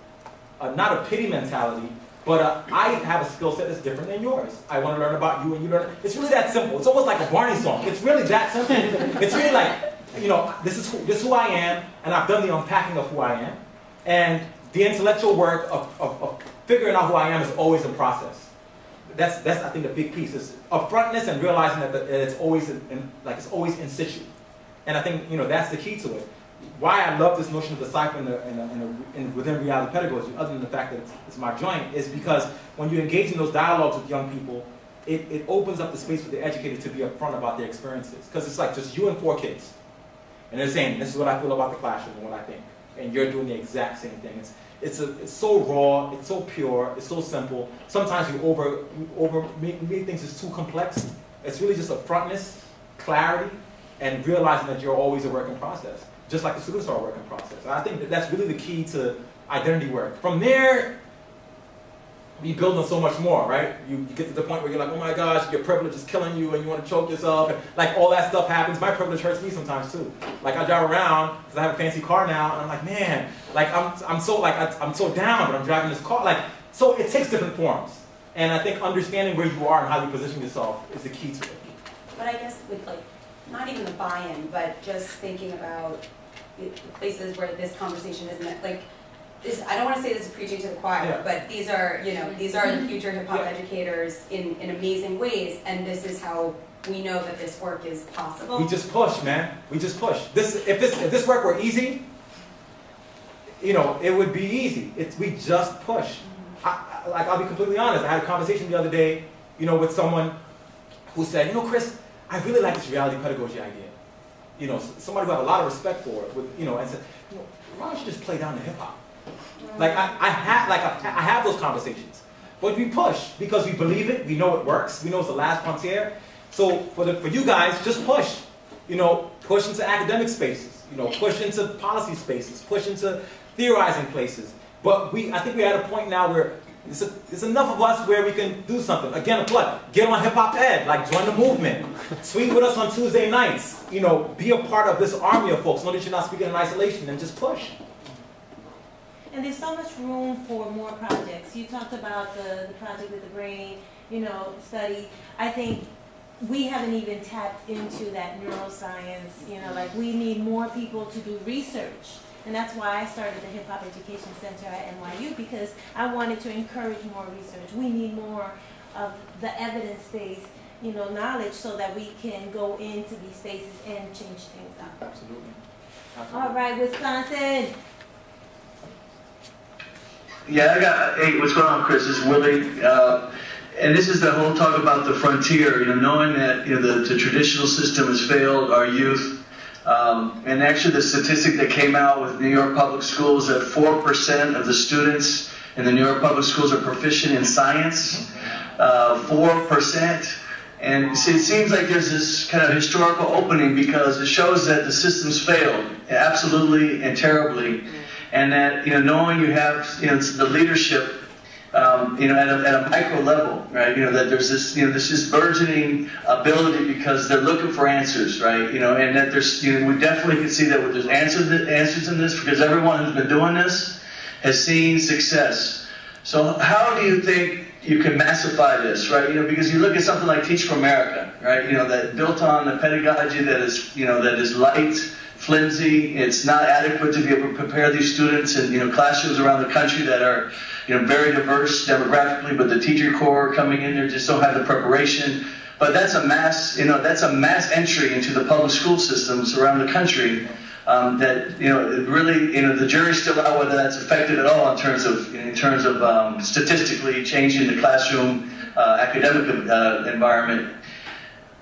not a pity mentality, but I have a skill set that's different than yours. I want to learn about you and you learn. It's really that simple. It's almost like a Barney song. It's really that simple. It's really like, you know, this is who I am, and I've done the unpacking of who I am. And the intellectual work of figuring out who I am is always in process. That's I think the big piece is upfrontness and realizing that it's always it's always in situ. And I think, you know, that's the key to it. Why I love this notion of the cipher within reality pedagogy, other than the fact that it's my joint, is because when you engage in those dialogues with young people, it opens up the space for the educator to be upfront about their experiences. Because it's like just you and 4 kids. And they're saying, this is what I feel about the classroom and what I think. And you're doing the exact same thing. It's so raw, it's so pure, it's so simple. Sometimes you make things just too complex. It's really just upfrontness, clarity, and realizing that you're always a work in process. Just like the students are a work in process. And I think that's really the key to identity work. From there, you build on so much more, right? You get to the point where you're like, oh my gosh, your privilege is killing you and you want to choke yourself. And like all that stuff happens. My privilege hurts me sometimes too. Like I drive around because I have a fancy car now, and I'm like, man, like I'm so down, but I'm driving this car. Like, so it takes different forms. And I think understanding where you are and how you position yourself is the key to it. But I guess with like, not even the buy-in, but just thinking about places where this conversation isn't like this. I don't want to say this is preaching to the choir, but these are, you know, these are the future hip hop educators in amazing ways, and this is how we know that this work is possible. We just push, man. We just push. If this work were easy, you know, it would be easy. We just push. like, I'll be completely honest. I had a conversation the other day, you know, with someone who said, you know, Chris, I really like this reality pedagogy idea. You know, somebody who I have a lot of respect for, you know, and said, you know, why don't you just play down the hip hop? Like I have those conversations, but we push because we believe it, we know it works, we know it's the last frontier. So for you guys, just push. You know, push into academic spaces. You know, push into policy spaces. Push into theorizing places. But I think we're at a point now where there's enough of us where we can do something. Again, a plug. Get on Hip Hop Ed. Like, join the movement. Tweet with us on Tuesday nights. You know, be a part of this army of folks. Know that you're not speaking in isolation, and just push. And there's so much room for more projects. You talked about the project with the brain, you know, study. I think we haven't even tapped into that neuroscience, you know, like we need more people to do research. And that's why I started the Hip Hop Education Center at NYU, because I wanted to encourage more research. We need more of the evidence-based, you know, knowledge so that we can go into these spaces and change things up. Absolutely. All right, Wisconsin. Yeah, hey, what's going on, Chris? This is Willie. And this is the whole talk about the frontier, you know, knowing that, you know, the traditional system has failed our youth. And actually the statistic that came out with New York public schools, that 4% of the students in the New York public schools are proficient in science. 4%. And see, it seems like there's this kind of historical opening because it shows that the system's failed, absolutely and terribly. And that, you know, knowing you have, you know, the leadership, you know, at a micro level, right? You know, that there's this, you know, this burgeoning ability because they're looking for answers, right? You know, and that there's, you know, we definitely can see that there's answers in this because everyone who's been doing this has seen success. So how do you think you can massify this, right? You know, because you look at something like Teach for America, right? You know, that built on a pedagogy that is, you know, that is light, flimsy. It's not adequate to be able to prepare these students in, you know, classrooms around the country that are, you know, very diverse demographically, but the teacher corps coming in there just don't have the preparation. But that's a mass, you know, that's a mass entry into the public school systems around the country. That, you know, it really, you know, the jury's still out whether that's effective at all in terms of statistically changing the classroom academic environment.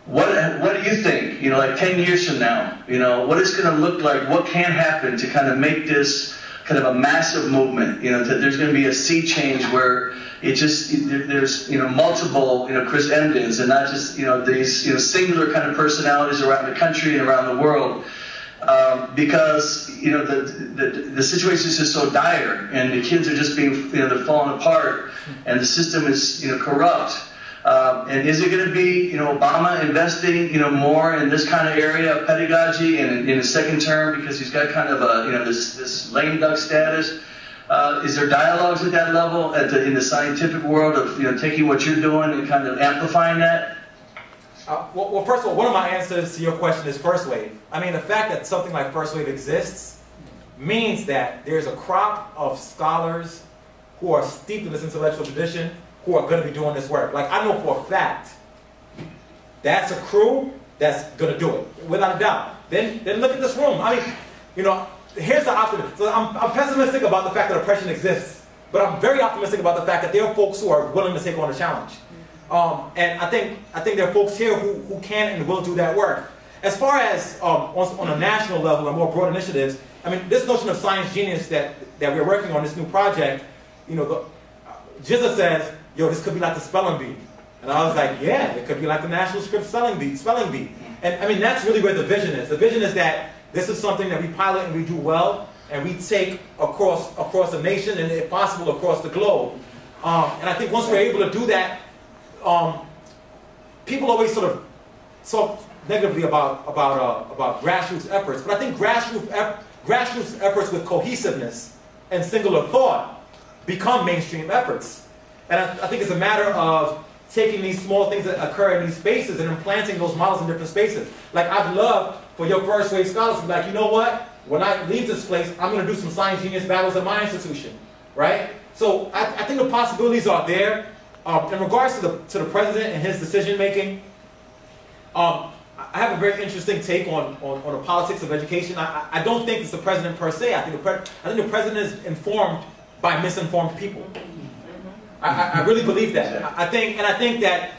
What do you think? You know, like 10 years from now, you know, what it's going to look like? What can happen to kind of make this kind of a massive movement? You know, that there's going to be a sea change where it just there's, you know, multiple, you know, Chris Emdins, and not just, you know, these, you know, singular kind of personalities around the country and around the world. Because, you know, the situation is just so dire, and the kids are just being, you know, they're falling apart, and the system is, you know, corrupt. And is it going to be, you know, Obama investing, you know, more in this kind of area of pedagogy and in his second term because he's got kind of a, you know, this lame duck status? Is there dialogues at that level in the scientific world of, you know, taking what you're doing and kind of amplifying that? Well, first of all, one of my answers to your question is first wave. I mean, the fact that something like first wave exists means that there's a crop of scholars who are steeped in this intellectual tradition who are going to be doing this work. Like, I know for a fact that's a crew that's going to do it, without a doubt. Then look at this room. I mean, you know, here's the optimism. So I'm pessimistic about the fact that oppression exists, but I'm very optimistic about the fact that there are folks who are willing to take on the challenge. And I think there are folks here who can and will do that work. As far as on a national level and more broad initiatives, I mean, this notion of science genius that we're working on, this new project, you know, Jizza says, yo, this could be like the spelling bee. And I was like, yeah, it could be like the National Script spelling bee. And I mean, that's really where the vision is. The vision is that this is something that we pilot and we do well, and we take across the nation and, if possible, across the globe. And I think once we're able to do that, people always sort of talk negatively about grassroots efforts, but I think grassroots efforts with cohesiveness and singular thought become mainstream efforts. And I think it's a matter of taking these small things that occur in these spaces and implanting those models in different spaces. Like, I'd love for your first wave scholars to be like, you know what? When I leave this place, I'm going to do some science genius battles at my institution, right? So I think the possibilities are there. In regards to the president and his decision making, I have a very interesting take on the politics of education. I don't think it's the president per se. I think the president is informed by misinformed people. I really believe that. I think that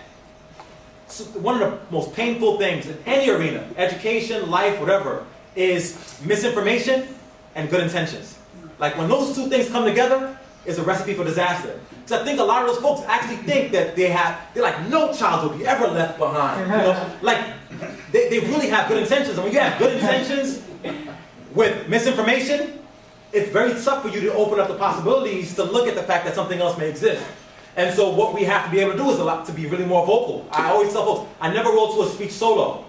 one of the most painful things in any arena, education, life, whatever, is misinformation and good intentions. Like when those two things come together, it's a recipe for disaster. So I think a lot of those folks actually think that they're like, no child will be ever left behind. You know? Like they really have good intentions. And when you have good intentions with misinformation, it's very tough for you to open up the possibilities to look at the fact that something else may exist. And so what we have to be able to do is to be really more vocal. I always tell folks, I never roll to a speech solo.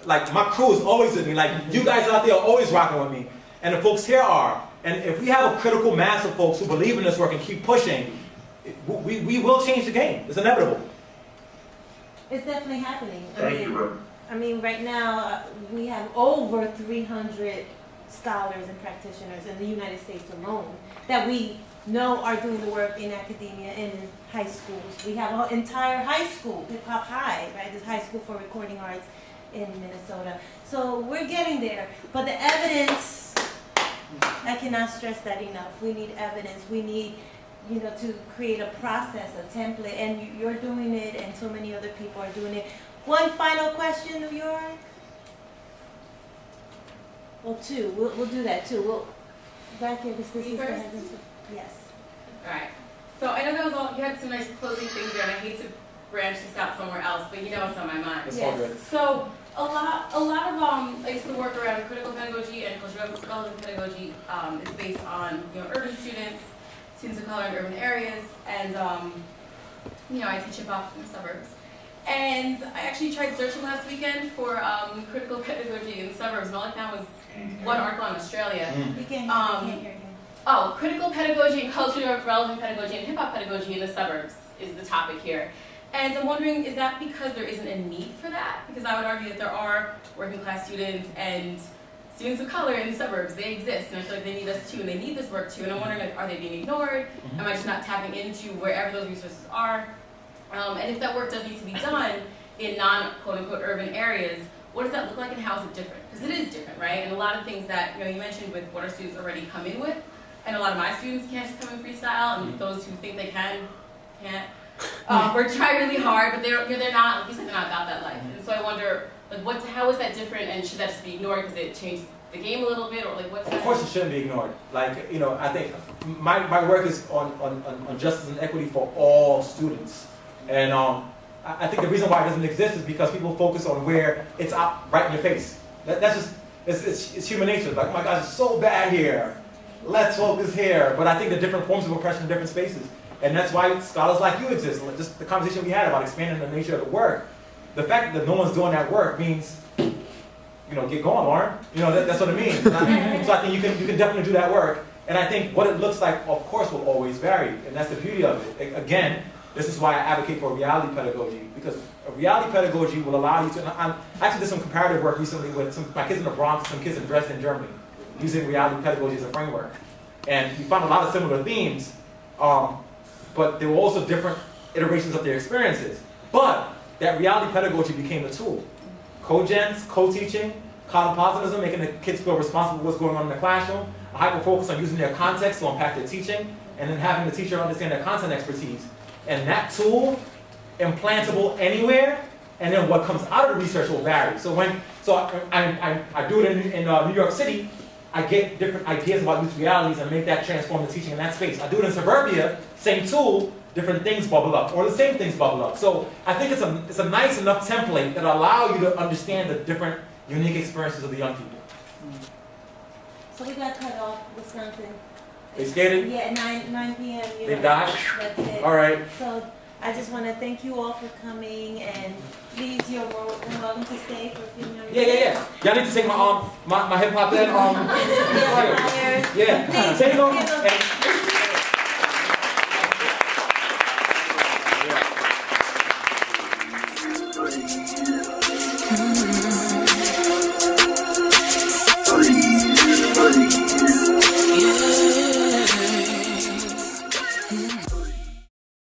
Like my crew is always with me. Like you guys out there are always rocking with me. And the folks here are. And if we have a critical mass of folks who believe in this work and keep pushing, we will change the game. It's inevitable. It's definitely happening. Thank you. I mean, right now, we have over 300 scholars and practitioners in the United States alone that we know are doing the work in academia and in high schools. We have an entire high school, Hip Hop High, right? This high school for recording arts in Minnesota. So we're getting there. But the evidence, I cannot stress that enough. We need evidence. We need, you know, to create a process, a template, and you're doing it, and so many other people are doing it. One final question, New York? Well, two. We'll do that too. We'll back here. Yes. All right. So I know that was all. You had some nice closing things there, and I hate to branch this out somewhere else, but you know what's on my mind. Yes. So a lot of I guess the work around critical pedagogy and cultural relevant pedagogy is based on urban students of color in urban areas, and I teach hip hop in the suburbs. And I actually tried searching last weekend for critical pedagogy in the suburbs, and all I found was one article in Australia. You can't hear you. Oh, critical pedagogy and culturally relevant pedagogy and hip hop pedagogy in the suburbs is the topic here. And I'm wondering, is that because there isn't a need for that? Because I would argue that there are working class students and students of color in the suburbs. They exist, and I feel like they need us too, and they need this work too. And I'm wondering, like, are they being ignored? Am I just not tapping into wherever those resources are? And if that work does need to be done in non-quote-unquote urban areas, what does that look like and how is it different? Because it is different, right? And a lot of things that you mentioned with what our students already come in with, and a lot of my students can't just come in freestyle, and those who think they can't. Or try really hard, but they're not, like you said, they're not about that life. And so I wonder, like, how is that different, and should that just be ignored because it changed the game a little bit, or like what's that? Of course it shouldn't be ignored. Like, I think my work is on justice and equity for all students. And I think the reason why it doesn't exist is because people focus on where it's out right in your face. That's just, it's human nature. Like, oh my gosh, it's so bad here. Let's focus here. But I think the different forms of oppression in different spaces. And that's why scholars like you exist. Just the conversation we had about expanding the nature of the work. The fact that no one's doing that work means, get going, Lauren. That's what it means. So I think you can definitely do that work. And I think what it looks like, of course, will always vary. And that's the beauty of it. Again, this is why I advocate for reality pedagogy. Because reality pedagogy will allow you to, I actually did some comparative work recently with my kids in the Bronx, some kids in Dresden, Germany, using reality pedagogy as a framework. And we found a lot of similar themes. But there were also different iterations of their experiences. But that reality pedagogy became a tool. Co-gens, co-teaching, cosmopolitanism, making the kids feel responsible for what's going on in the classroom, a hyper-focus on using their context to unpack their teaching, and then having the teacher understand their content expertise. And that tool, implantable anywhere, and then what comes out of the research will vary. So I do it in New York City, I get different ideas about youth realities and make that transform the teaching in that space. I do it in suburbia, same tool, different things bubble up, or the same things bubble up. So I think it's a nice enough template that allows you to understand the different unique experiences of the young people. So we got cut off, Wisconsin. They skated? Yeah, 9 p.m. They died? That's it. All right. So I just want to thank you all for coming, and please, you're welcome to stay for a few minutes. Yeah. Y'all need to take my hip hop then. Yeah. Take them.